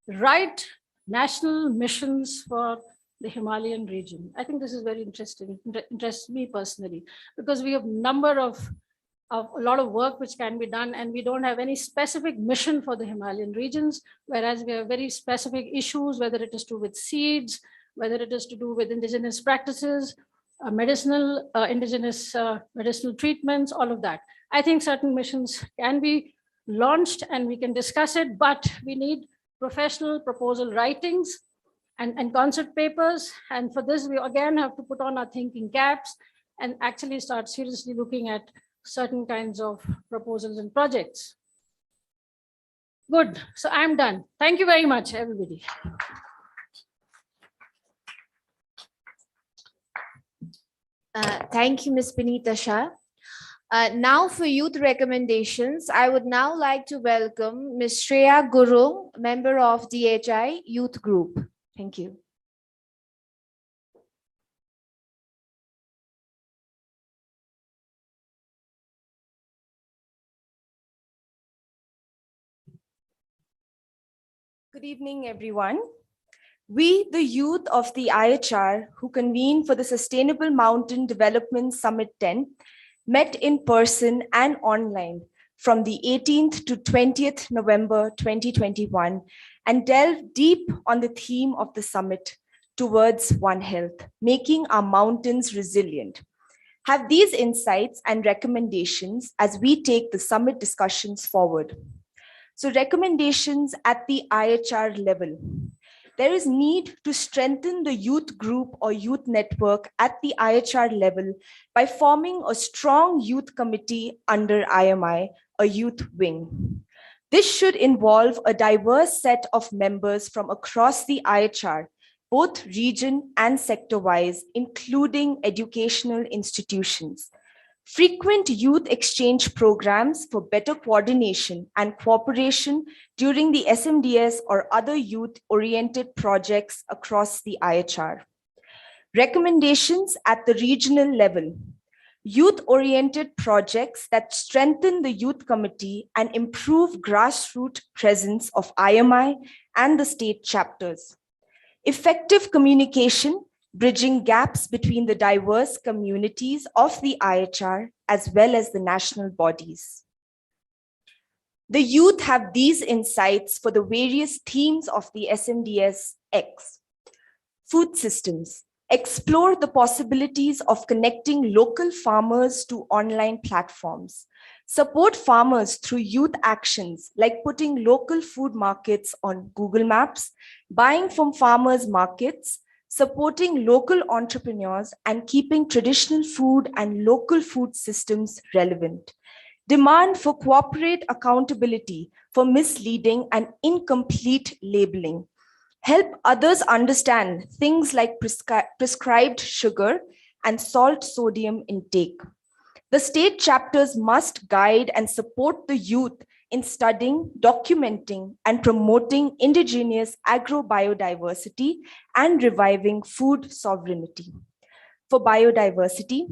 Right national missions for the Himalayan region. I think this is very interesting, interests me personally, because we have a lot of work which can be done, and we don't have any specific mission for the Himalayan regions, whereas we have very specific issues, whether it is to do with seeds, whether it is to do with indigenous practices, indigenous medicinal treatments, all of that. I think certain missions can be launched and we can discuss it, but we need professional proposal writings and concept papers. And for this, we again have to put on our thinking caps and actually start seriously looking at certain kinds of proposals and projects. Good, so I'm done. Thank you very much, everybody. Thank you, Ms. Benita Shah. Now for youth recommendations, I would now like to welcome Ms. Shreya Gurung, member of DHI Youth Group. Thank you. Good evening, everyone. We, the youth of the IHR, who convened for the Sustainable Mountain Development Summit 10, met in person and online from the 18th to 20th November 2021 and delved deep on the theme of the summit, Towards One Health, making our mountains resilient. Have these insights and recommendations as we take the summit discussions forward. So recommendations at the IHR level. There is need to strengthen the youth group or youth network at the IHR level by forming a strong youth committee under IMI, a youth wing. This should involve a diverse set of members from across the IHR, both region and sector-wise, including educational institutions. Frequent youth exchange programs for better coordination and cooperation during the SMDS or other youth-oriented projects across the IHR. Recommendations at the regional level. Youth-oriented projects that strengthen the youth committee and improve grassroots presence of IMI and the state chapters. Effective communication, bridging gaps between the diverse communities of the IHR as well as the national bodies. The youth have these insights for the various themes of the SMDS X. Food systems. Explore the possibilities of connecting local farmers to online platforms. Support farmers through youth actions like putting local food markets on Google Maps, buying from farmers' markets, supporting local entrepreneurs, and keeping traditional food and local food systems relevant. Demand for corporate accountability for misleading and incomplete labeling. Help others understand things like prescribed sugar and salt sodium intake. The state chapters must guide and support the youth in studying, documenting, and promoting indigenous agrobiodiversity and reviving food sovereignty. For biodiversity,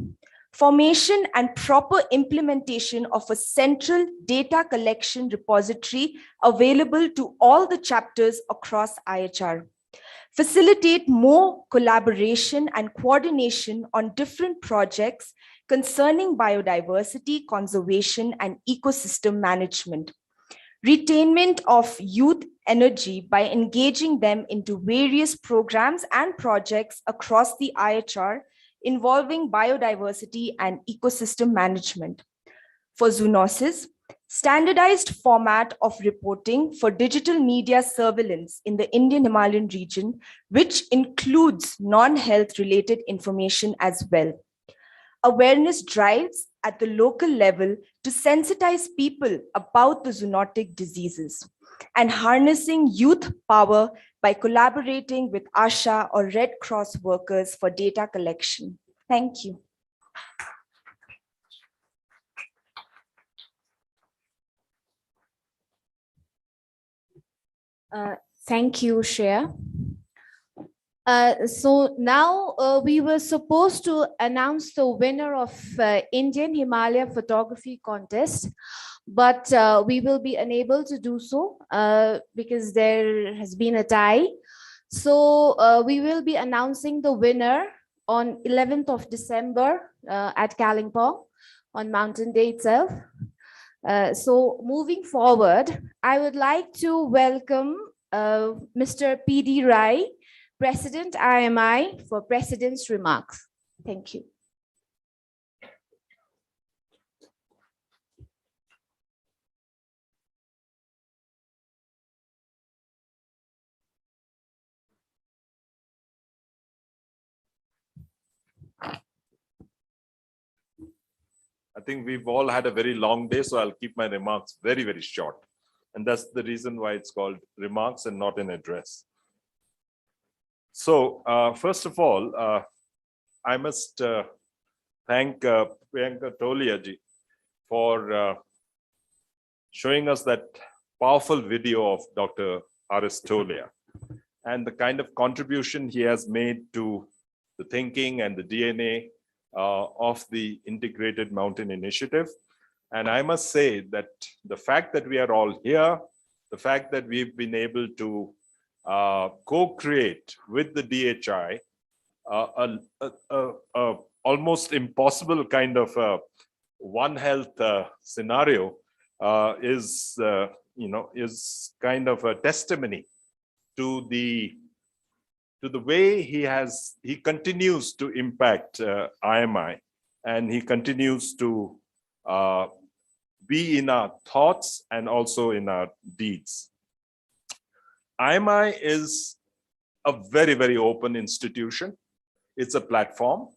formation and proper implementation of a central data collection repository available to all the chapters across IHR. Facilitate more collaboration and coordination on different projects concerning biodiversity, conservation, and ecosystem management. Retainment of youth energy by engaging them into various programs and projects across the IHR involving biodiversity and ecosystem management. For zoonosis, standardized format of reporting for digital media surveillance in the Indian Himalayan region, which includes non-health related information as well. Awareness drives at the local level to sensitize people about the zoonotic diseases and harnessing youth power by collaborating with ASHA or Red Cross workers for data collection. Thank you. Thank you, Shreya. So now we were supposed to announce the winner of Indian Himalaya Photography Contest, but we will be unable to do so because there has been a tie. So we will be announcing the winner on 11th of December at Kalimpong on Mountain Day itself. So moving forward, I would like to welcome Mr. P.D. Rai, President IMI, for President's remarks. Thank you. I think we've all had a very long day, so I'll keep my remarks very, very short. And that's the reason why it's called remarks and not an address. So first of all, I must thank Dr Tolia ji for showing us that powerful video of Dr RS Tolia and the kind of contribution he has made to the thinking and the DNA of the Integrated Mountain Initiative. And I must say that the fact that we are all here, the fact that we've been able to co-create with the DHI almost impossible kind of One Health scenario is kind of a testimony to the way he continues to impact IMI, and he continues to be in our thoughts and also in our deeds. IMI is a very, very open institution. It's a platform.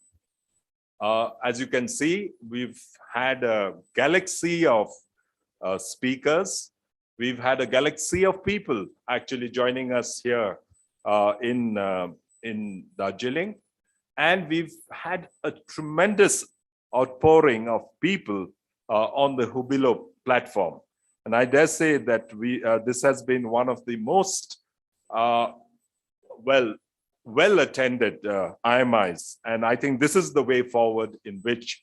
As you can see, we've had a galaxy of speakers. We've had a galaxy of people actually joining us here in Darjeeling. And we've had a tremendous outpouring of people on the Hubilo platform. And I dare say that this has been one of the most well-attended IMIs. And I think this is the way forward in which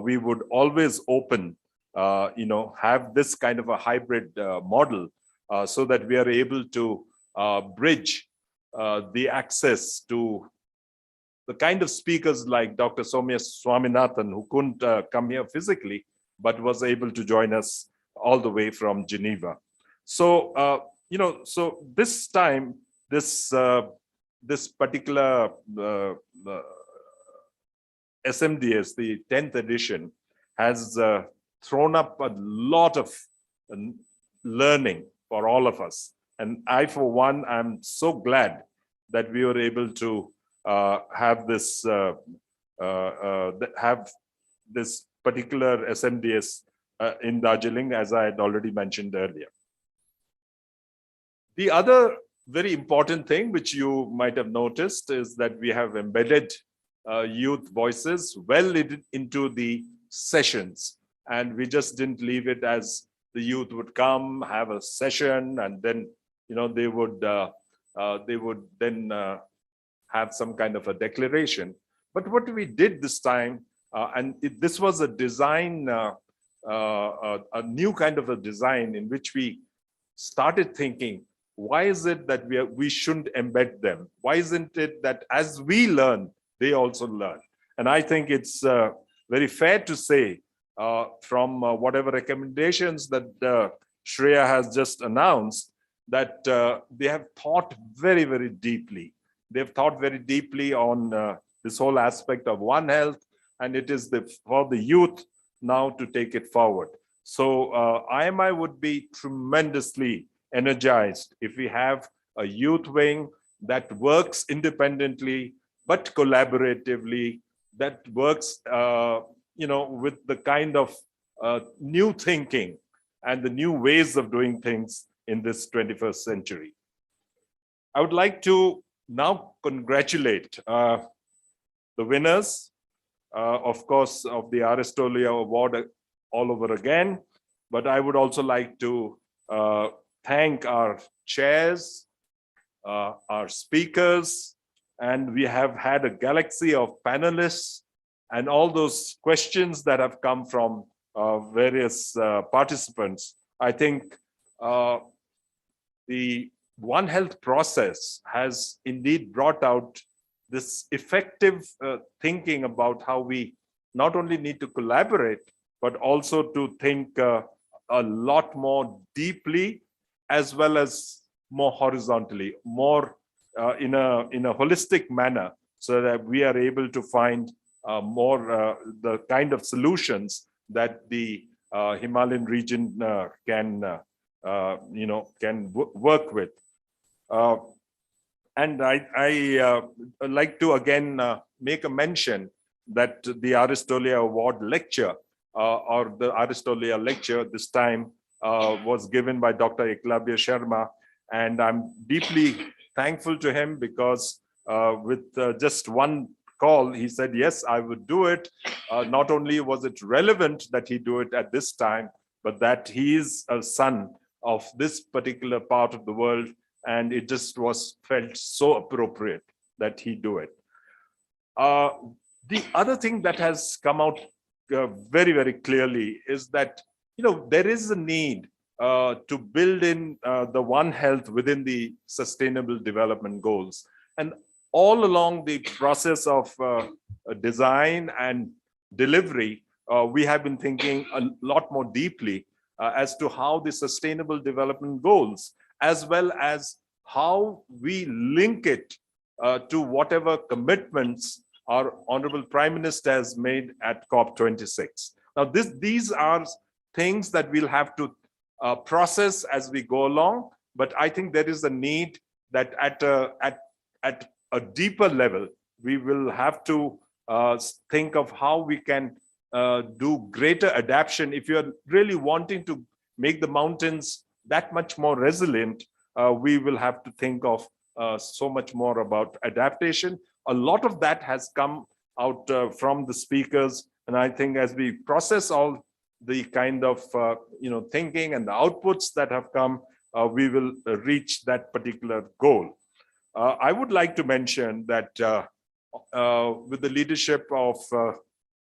we would always open, have this kind of a hybrid model so that we are able to bridge the access to the kind of speakers like Dr. Soumya Swaminathan, who couldn't come here physically, but was able to join us all the way from Geneva. So, so this time, this particular SMDS, the 10th edition, has thrown up a lot of learning for all of us. And I, for one, am so glad that we were able to have this particular SMDS in Darjeeling, as I had already mentioned earlier. The other very important thing which you might have noticed is that we have embedded youth voices well into the sessions, and we just didn't leave it as the youth would come, have a session, and then they would then have some kind of a declaration. But what we did this time, this was a design, a new kind of a design in which we started thinking, why is it that we shouldn't embed them? Why isn't it that as we learn, they also learn? And I think it's very fair to say from whatever recommendations that Shreya has just announced, that they have thought very, very deeply. They've thought very deeply on this whole aspect of One Health, and it is for the youth now to take it forward. So IMI would be tremendously energized if we have a youth wing that works independently but collaboratively, that works with the kind of new thinking and the new ways of doing things in this 21st century. I would like to now congratulate the winners, of course, of the RS Tolia Award all over again, but I would also like to thank our chairs, our speakers, and we have had a galaxy of panelists and all those questions that have come from various participants. I think the One Health process has indeed brought out this effective thinking about how we not only need to collaborate, but also to think a lot more deeply, as well as more horizontally, more in a holistic manner, so that we are able to find more the kind of solutions that the Himalayan region can work with. And I like to again make a mention that the RS Tolia Award lecture or the RS Tolia lecture this time was given by Dr. Eklavya Sharma, and I'm deeply thankful to him because with just one call, he said, yes, I would do it. Not only was it relevant that he do it at this time, but that he is a son of this particular part of the world, and it just was felt so appropriate that he do it. The other thing that has come out very, very clearly is that, there is a need to build in the One Health within the Sustainable Development Goals. And all along the process of design and delivery, we have been thinking a lot more deeply as to how the Sustainable Development Goals, as well as how we link it to whatever commitments our Honorable Prime Minister has made at COP26. Now, these are things that we'll have to process as we go along, but I think there is a need that at a deeper level, we will have to think of how we can do greater adaptation. If you're really wanting to make the mountains that much more resilient, we will have to think of so much more about adaptation. A lot of that has come out from the speakers, and I think as we process all the kind of thinking and the outputs that have come, we will reach that particular goal. I would like to mention that with the leadership of,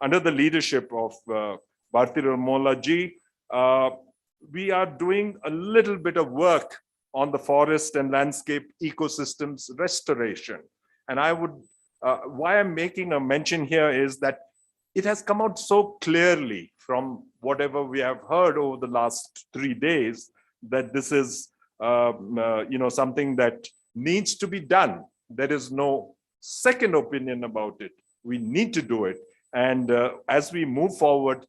under the leadership of Bharti Ramola ji, we are doing a little bit of work on the forest and landscape ecosystems restoration. And I would, why I'm making a mention here is that it has come out so clearly from whatever we have heard over the last 3 days that this is, something that needs to be done. There is no second opinion about it. We need to do it. And as we move forward,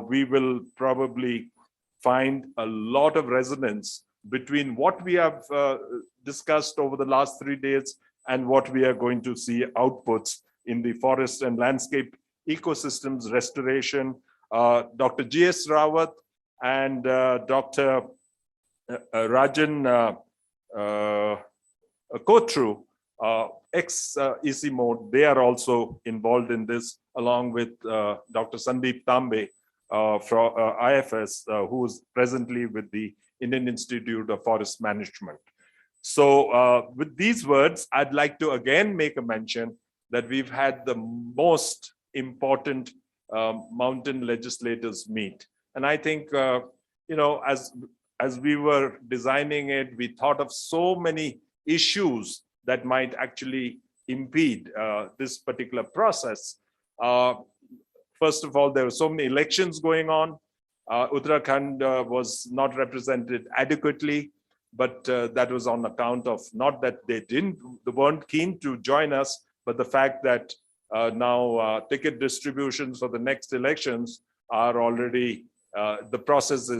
we will probably find a lot of resonance between what we have discussed over the last 3 days and what we are going to see outputs in the forest and landscape ecosystems restoration. Dr. G.S. Rawat and Dr. Rajan Kotru, ex-EC mode, they are also involved in this, along with Dr. Sandeep Tambe from IFS, who is presently with the Indian Institute of Forest Management. So with these words, I'd like to again make a mention that we've had the most important mountain legislators meet. And I think, as we were designing it, we thought of so many issues that might actually impede this particular process. First of all, there were so many elections going on. Uttarakhand was not represented adequately, but that was on account of not that they weren't keen to join us, but the fact that now ticket distributions for the next elections are already, the process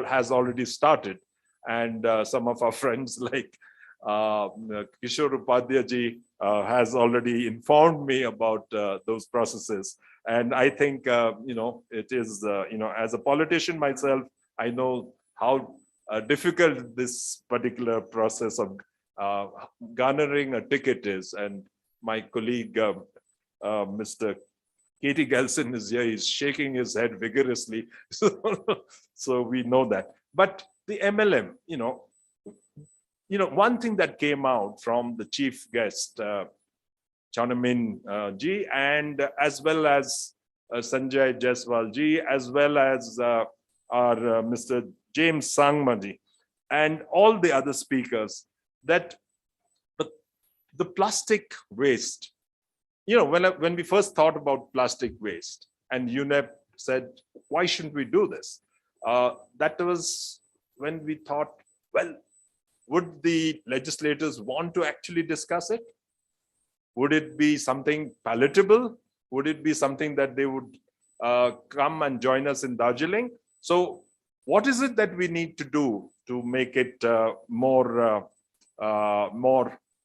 has already started. And some of our friends like Kishore Upadhyay ji has already informed me about those processes. And I think, it is, as a politician myself, I know how difficult this particular process of garnering a ticket is. And my colleague, Mr. Katie Gelson is here, he's shaking his head vigorously. So we know that. But the MLM, one thing that came out from the chief guest, Chanamin ji, and as well as Sanjay Jaiswal ji, as well as our Mr. James Sangma ji, and all the other speakers, that the plastic waste, when we first thought about plastic waste, and UNEP said, why shouldn't we do this? That was when we thought, well, would the legislators want to actually discuss it? Would it be something palatable? Would it be something that they would come and join us in Darjeeling? So what is it that we need to do to make it more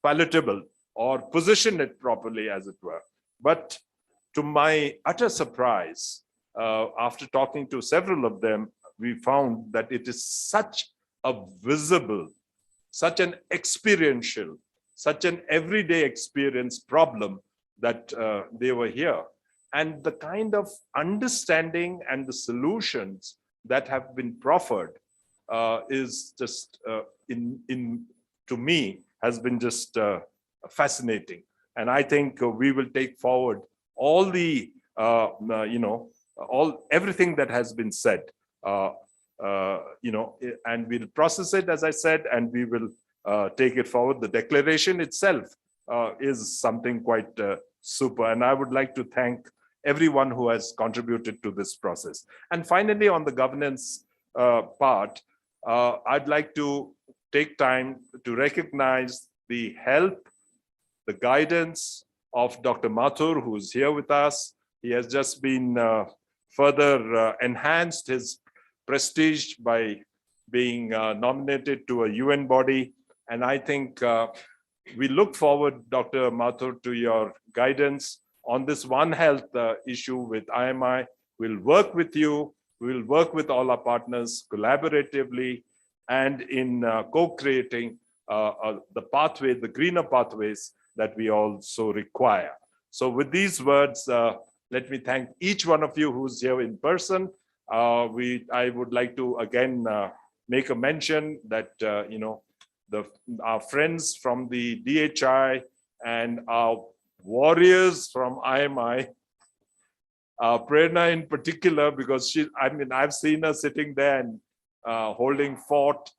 palatable, or position it properly, as it were? But to my utter surprise, after talking to several of them, we found that it is such a visible, such an experiential, such an everyday experience problem that they were here. And the kind of understanding and the solutions that have been proffered is just, to me, has been just fascinating. And I think we will take forward all the, everything that has been said, and we'll process it, as I said, and we will take it forward. The declaration itself is something quite super. And I would like to thank everyone who has contributed to this process. And finally, on the governance part, I'd like to take time to recognize the help, the guidance of Dr. Mathur, who is here with us. He has just been further enhanced his prestige by being nominated to a UN body. And I think we look forward, Dr. Mathur, to your guidance on this One Health issue with IMI. We'll work with you. We'll work with all our partners collaboratively and in co-creating the pathway, the greener pathways that we also require. So with these words, let me thank each one of you who's here in person. I would like to again make a mention that our friends from the DHI and our warriors from IMI, Prerna in particular, because I've seen her sitting there and holding fort,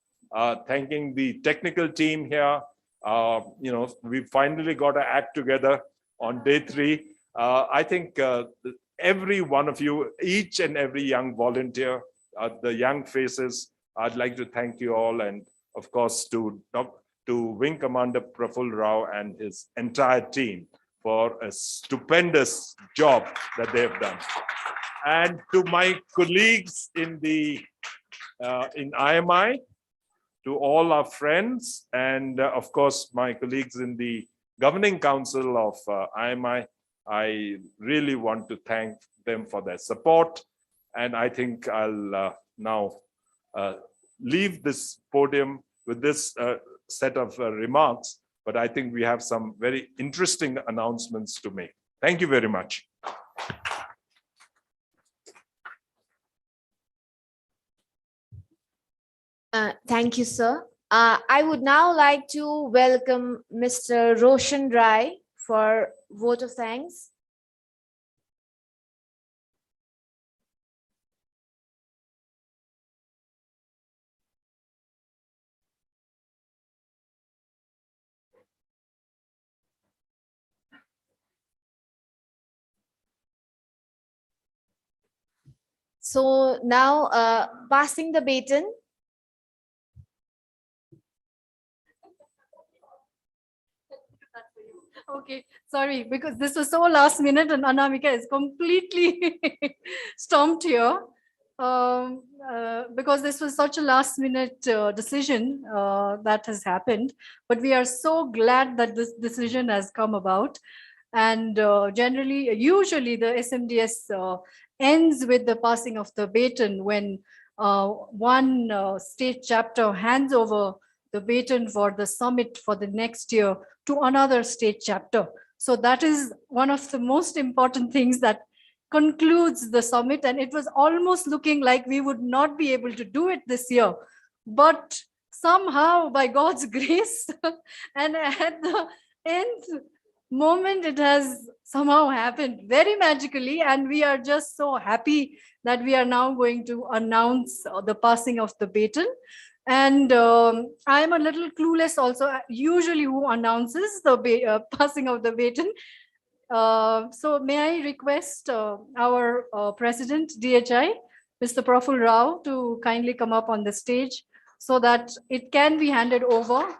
thanking the technical team here. We finally got our act together on day 3. I think every one of you, each and every young volunteer, the young faces, I'd like to thank you all, and of course to Wing Commander Praful Rao and his entire team for a stupendous job that they have done. And to my colleagues in IMI, to all our friends, and of course my colleagues in the Governing Council of IMI, I really want to thank them for their support. And I think I'll now leave this podium with this set of remarks, but I think we have some very interesting announcements to make. Thank you very much. Thank you, sir. I would now like to welcome Mr. Roshan Rai for vote of thanks. So now passing the baton. Okay, sorry, because this was so last minute and Anamika is completely stumped here. Because this was such a last minute decision that has happened. But we are so glad that this decision has come about. And usually the SMDS ends with the passing of the baton when one state chapter hands over the baton for the summit for the next year to another state chapter. So that is one of the most important things that concludes the summit. And it was almost looking like we would not be able to do it this year. But somehow by God's grace and at the end moment it has somehow happened very magically, and we are just so happy that we are now going to announce the passing of the baton. And I'm a little clueless also, usually who announces the passing of the baton. So may I request our President DHI, Mr. Praful Rao, to kindly come up on the stage so that it can be handed over.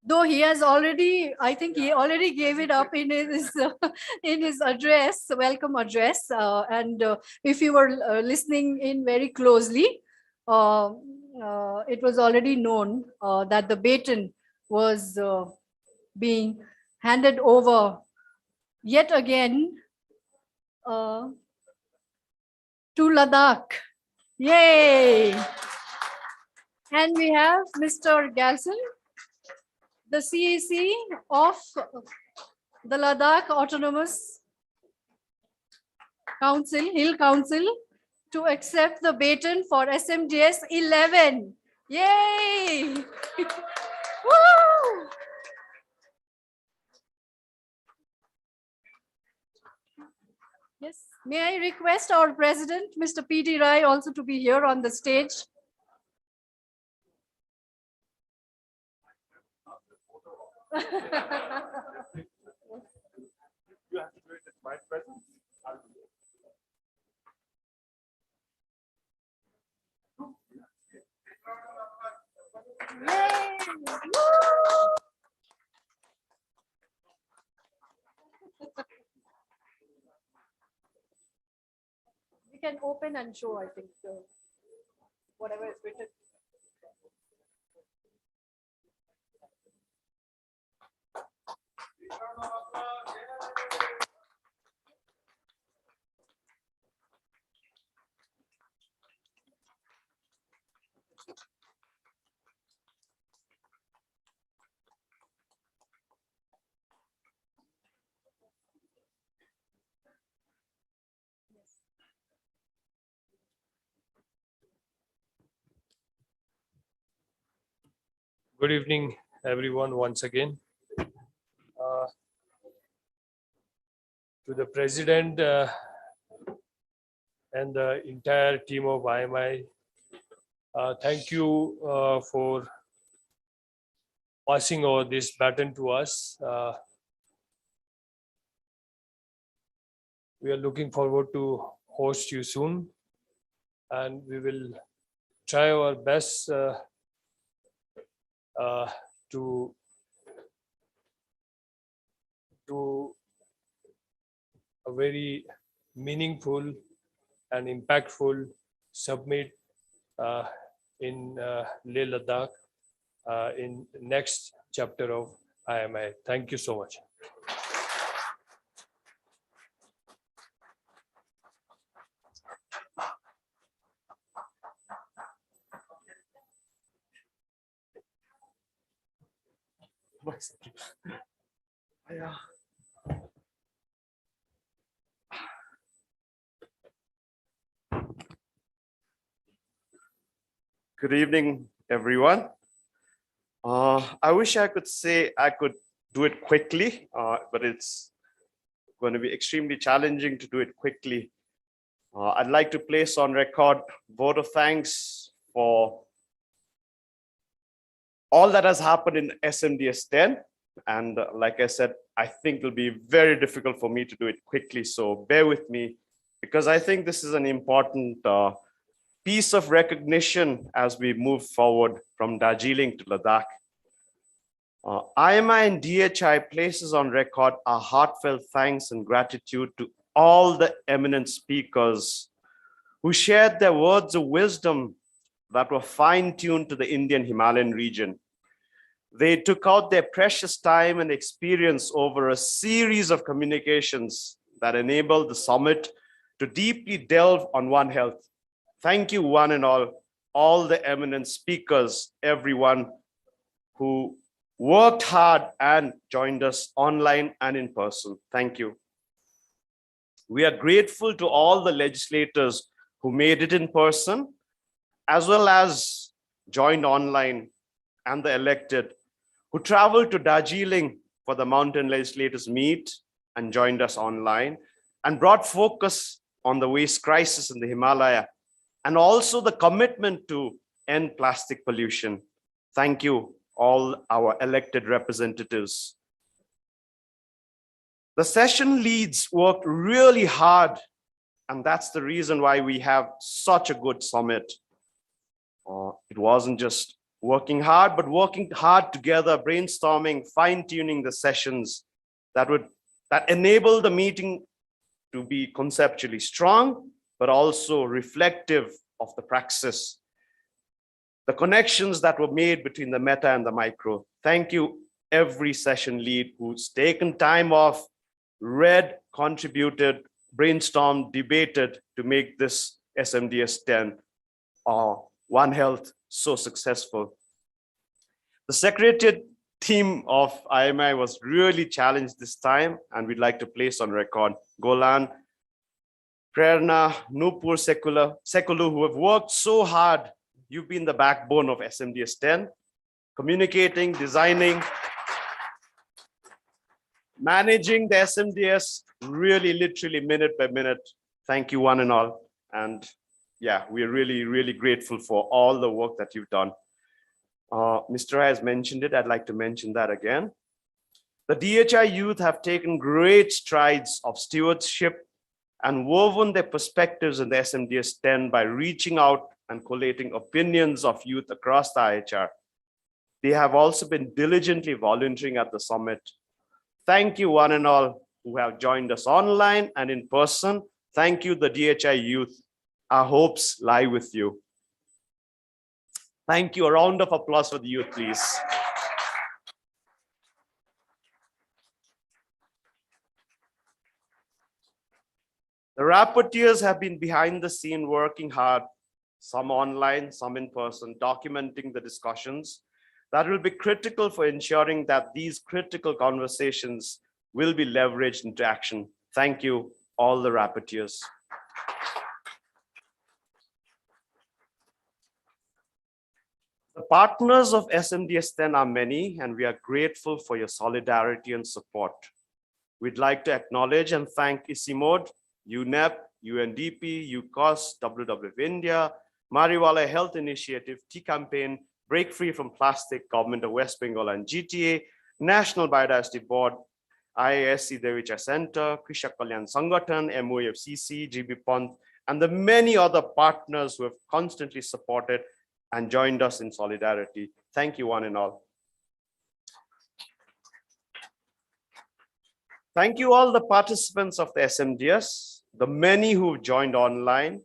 Though he has already, I think he already gave it up in his address, welcome address. And if you were listening in very closely, it was already known that the baton was being handed over yet again to Ladakh. Yay! And we have Mr. Galson, the CEC of the Ladakh Autonomous Council, Hill Council, to accept the baton for SMDS 11. Yay! Woo! Yes, may I request our President, Mr. P.D. Rai, also to be here on the stage. You have to do it in my presence. I'll do it. Yay! Woo! We can open and show, I think, whatever is written. Good evening, everyone, once again. To the President and the entire team of IMI, thank you for passing over this baton to us. We are looking forward to host you soon, and we will try our best to do a very meaningful and impactful summit in Leh Ladakh in next chapter of IMI. Thank you so much. Good evening, everyone. I wish I could say I could do it quickly, but it's going to be extremely challenging to do it quickly. I'd like to place on record vote of thanks for all that has happened in SMDS 10. And like I said, I think it'll be very difficult for me to do it quickly. So bear with me, because I think this is an important piece of recognition as we move forward from Darjeeling to Ladakh. IMI and DHI places on record our heartfelt thanks and gratitude to all the eminent speakers who shared their words of wisdom that were fine-tuned to the Indian Himalayan region. They took out their precious time and experience over a series of communications that enabled the summit to deeply delve on One Health. Thank you, one and all the eminent speakers, everyone who worked hard and joined us online and in person. Thank you. We are grateful to all the legislators who made it in person, as well as joined online, and the elected who traveled to Darjeeling for the Mountain Legislators Meet and joined us online and brought focus on the waste crisis in the Himalaya and also the commitment to end plastic pollution. Thank you, all our elected representatives. The session leads worked really hard, and that's the reason why we have such a good summit. It wasn't just working hard, but working hard together, brainstorming, fine-tuning the sessions that enable the meeting to be conceptually strong, but also reflective of the praxis. The connections that were made between the meta and the micro. Thank you, every session lead who's taken time off, read, contributed, brainstormed, debated to make this SMDS 10 One Health so successful. The Secretariat team of IMI was really challenged this time, and we'd like to place on record Golan, Prerna, Nupur Sekulu, who have worked so hard. You've been the backbone of SMDS 10, communicating, designing, managing the SMDS, really literally minute by minute. Thank you, one and all. And yeah, we're really, really grateful for all the work that you've done. Mr. has mentioned it. I'd like to mention that again. The DHI youth have taken great strides of stewardship and woven their perspectives in the SMDS 10 by reaching out and collating opinions of youth across the IHR. They have also been diligently volunteering at the summit. Thank you, one and all who have joined us online and in person. Thank you, the DHI youth. Our hopes lie with you. Thank you. A round of applause for the youth, please. The rapporteurs have been behind the scene working hard, some online, some in person, documenting the discussions that will be critical for ensuring that these critical conversations will be leveraged into action. Thank you, all the rapporteurs. The partners of SMDS 10 are many, and we are grateful for your solidarity and support. We'd like to acknowledge and thank ICIMOD, UNEP, UNDP, UCOS, WWF India, Mariwala Health Initiative, T-Campaign, Break Free from Plastic, Government of West Bengal and GTA, National Biodiversity Board, IASC Devicha Center, Krishak Kalyan Sangathan, MOFCC, GB Pont, and the many other partners who have constantly supported and joined us in solidarity. Thank you, one and all. Thank you all the participants of the SMDS, the many who joined online,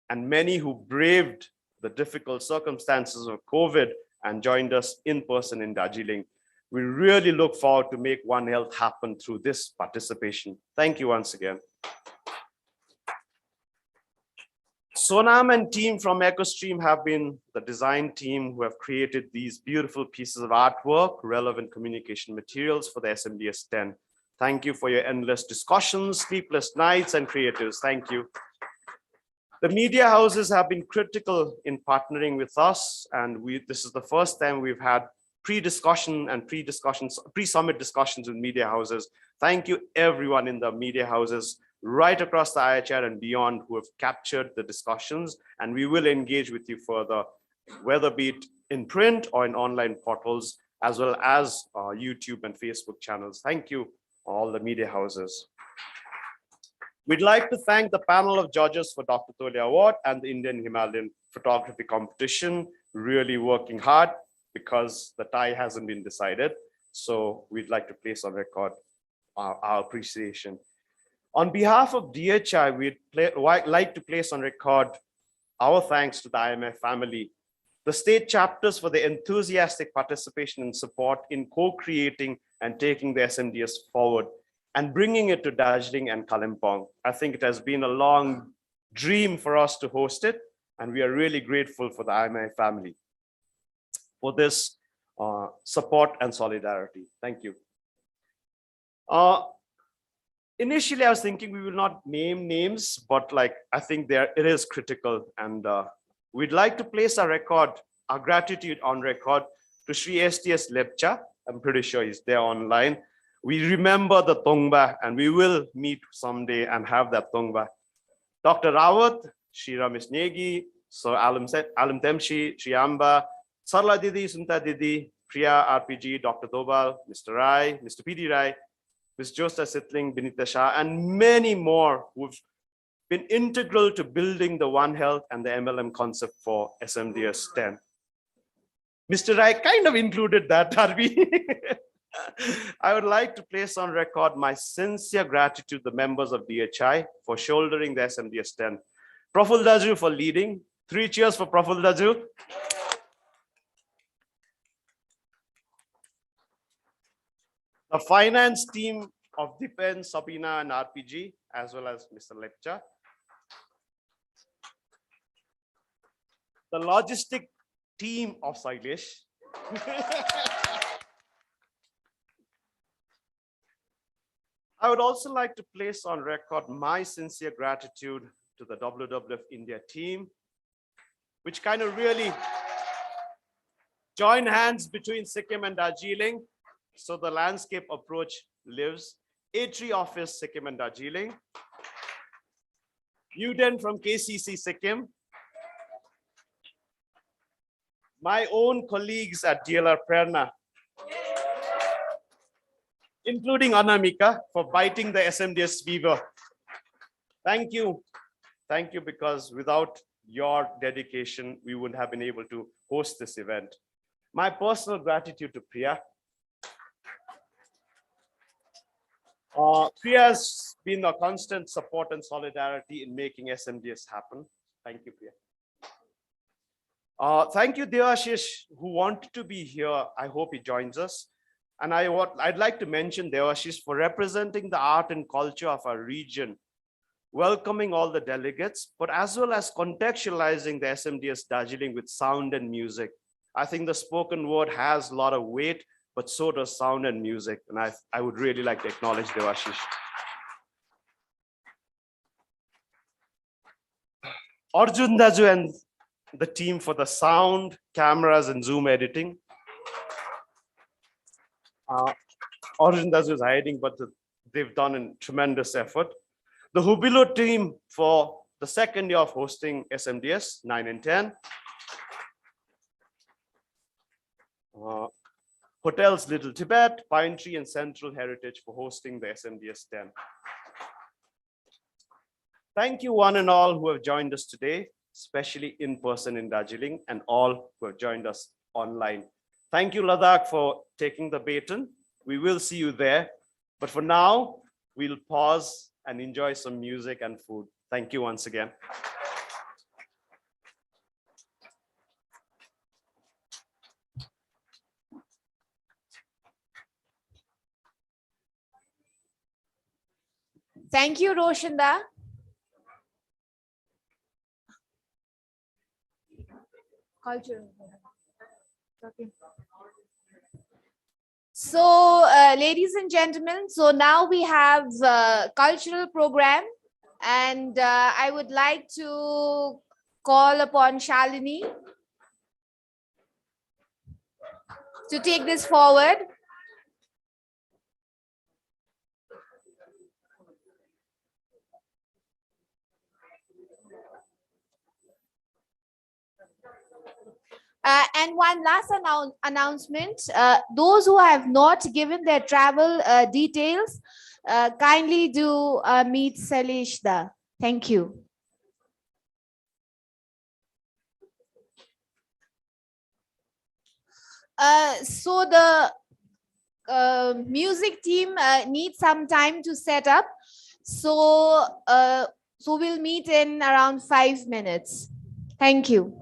and many who braved the difficult circumstances of COVID and joined us in person in Darjeeling. We really look forward to make One Health happen through this participation. Thank you once again. Sonam and team from EcoStream have been the design team who have created these beautiful pieces of artwork, relevant communication materials for the SMDS 10. Thank you for your endless discussions, sleepless nights, and creatives. Thank you. The media houses have been critical in partnering with us, and this is the first time we've had pre-summit discussions with media houses. Thank you, everyone in the media houses right across the IHR and beyond who have captured the discussions, and we will engage with you further, whether be it in print or in online portals, as well as YouTube and Facebook channels. Thank you, all the media houses. We'd like to thank the panel of judges for Dr. Tolia Award and the Indian Himalayan Photography Competition, really working hard because the tie hasn't been decided. So we'd like to place on record our appreciation. On behalf of DHI, we'd like to place on record our thanks to the IMF family, the state chapters for the enthusiastic participation and support in co-creating and taking the SMDS forward and bringing it to Darjeeling and Kalimpong. I think it has been a long dream for us to host it, and we are really grateful for the IMI family for this support and solidarity. Thank you. initially I was thinking we will not name names, but like, I think it is critical. And we'd like to place our gratitude on record to Sri STS Lepcha. I'm pretty sure he's there online. We remember the Tongba and we will meet someday and have that Tongba. Dr. Rawat, Shri Ramesh Negi, so Alam Temshi, Shri Amba, Sarla Didi, Sunta Didi, Priya RPG, Dr. Dobal, Mr. Rai, Mr. PD Rai, Ms. Josta Sitling, Binita Shah, and many more who've been integral to building the One Health and the MLM concept for SMDS 10. Mr. Rai kind of included that, Darby. I would like to place on record my sincere gratitude to the members of DHI for shouldering the SMDS 10. Praful Daju for leading. 3 cheers for Praful Daju. The finance team of Dipen, Sabina, and RPG, as well as Mr. Lepcha. The logistic team of Sailesh. I would also like to place on record my sincere gratitude to the WWF India team, which kind of really joined hands between Sikkim and Darjeeling. So the landscape approach lives. A3 office, Sikkim and Darjeeling. Uden from KCC, Sikkim. My own colleagues at DLR Prerna, including Anamika, for biting the SMDS fever. Thank you. Thank you, because without your dedication, we wouldn't have been able to host this event. My personal gratitude to Priya. Priya has been a constant support and solidarity in making SMDS happen. Thank you, Priya. Thank you, Devashish, who wanted to be here. I hope he joins us. And I'd like to mention Devashish for representing the art and culture of our region, welcoming all the delegates, but as well as contextualizing the SMDS Darjeeling with sound and music. I think the spoken word has a lot of weight, but so does sound and music. And I would really like to acknowledge Devashish. Arjun Daju and the team for the sound, cameras, and Zoom editing. Arjun Daju is hiding, but they've done a tremendous effort. The Hubilo team for the second year of hosting SMDS 9 and 10. Hotels Little Tibet, Pine Tree, and Central Heritage for hosting the SMDS 10. Thank you one and all who have joined us today, especially in person in Darjeeling, and all who have joined us online. Thank you, Ladakh, for taking the baton. We will see you there. But for now, we'll pause and enjoy some music and food. Thank you once again. Thank you, Roshinda. Culture. Okay. So, ladies and gentlemen, so now we have a cultural program, and I would like to call upon Shalini to take this forward. And one last announcement, those who have not given their travel details, kindly do meet Salishda. Thank you. So the music team needs some time to set up. So we'll meet in around 5 minutes. Thank you.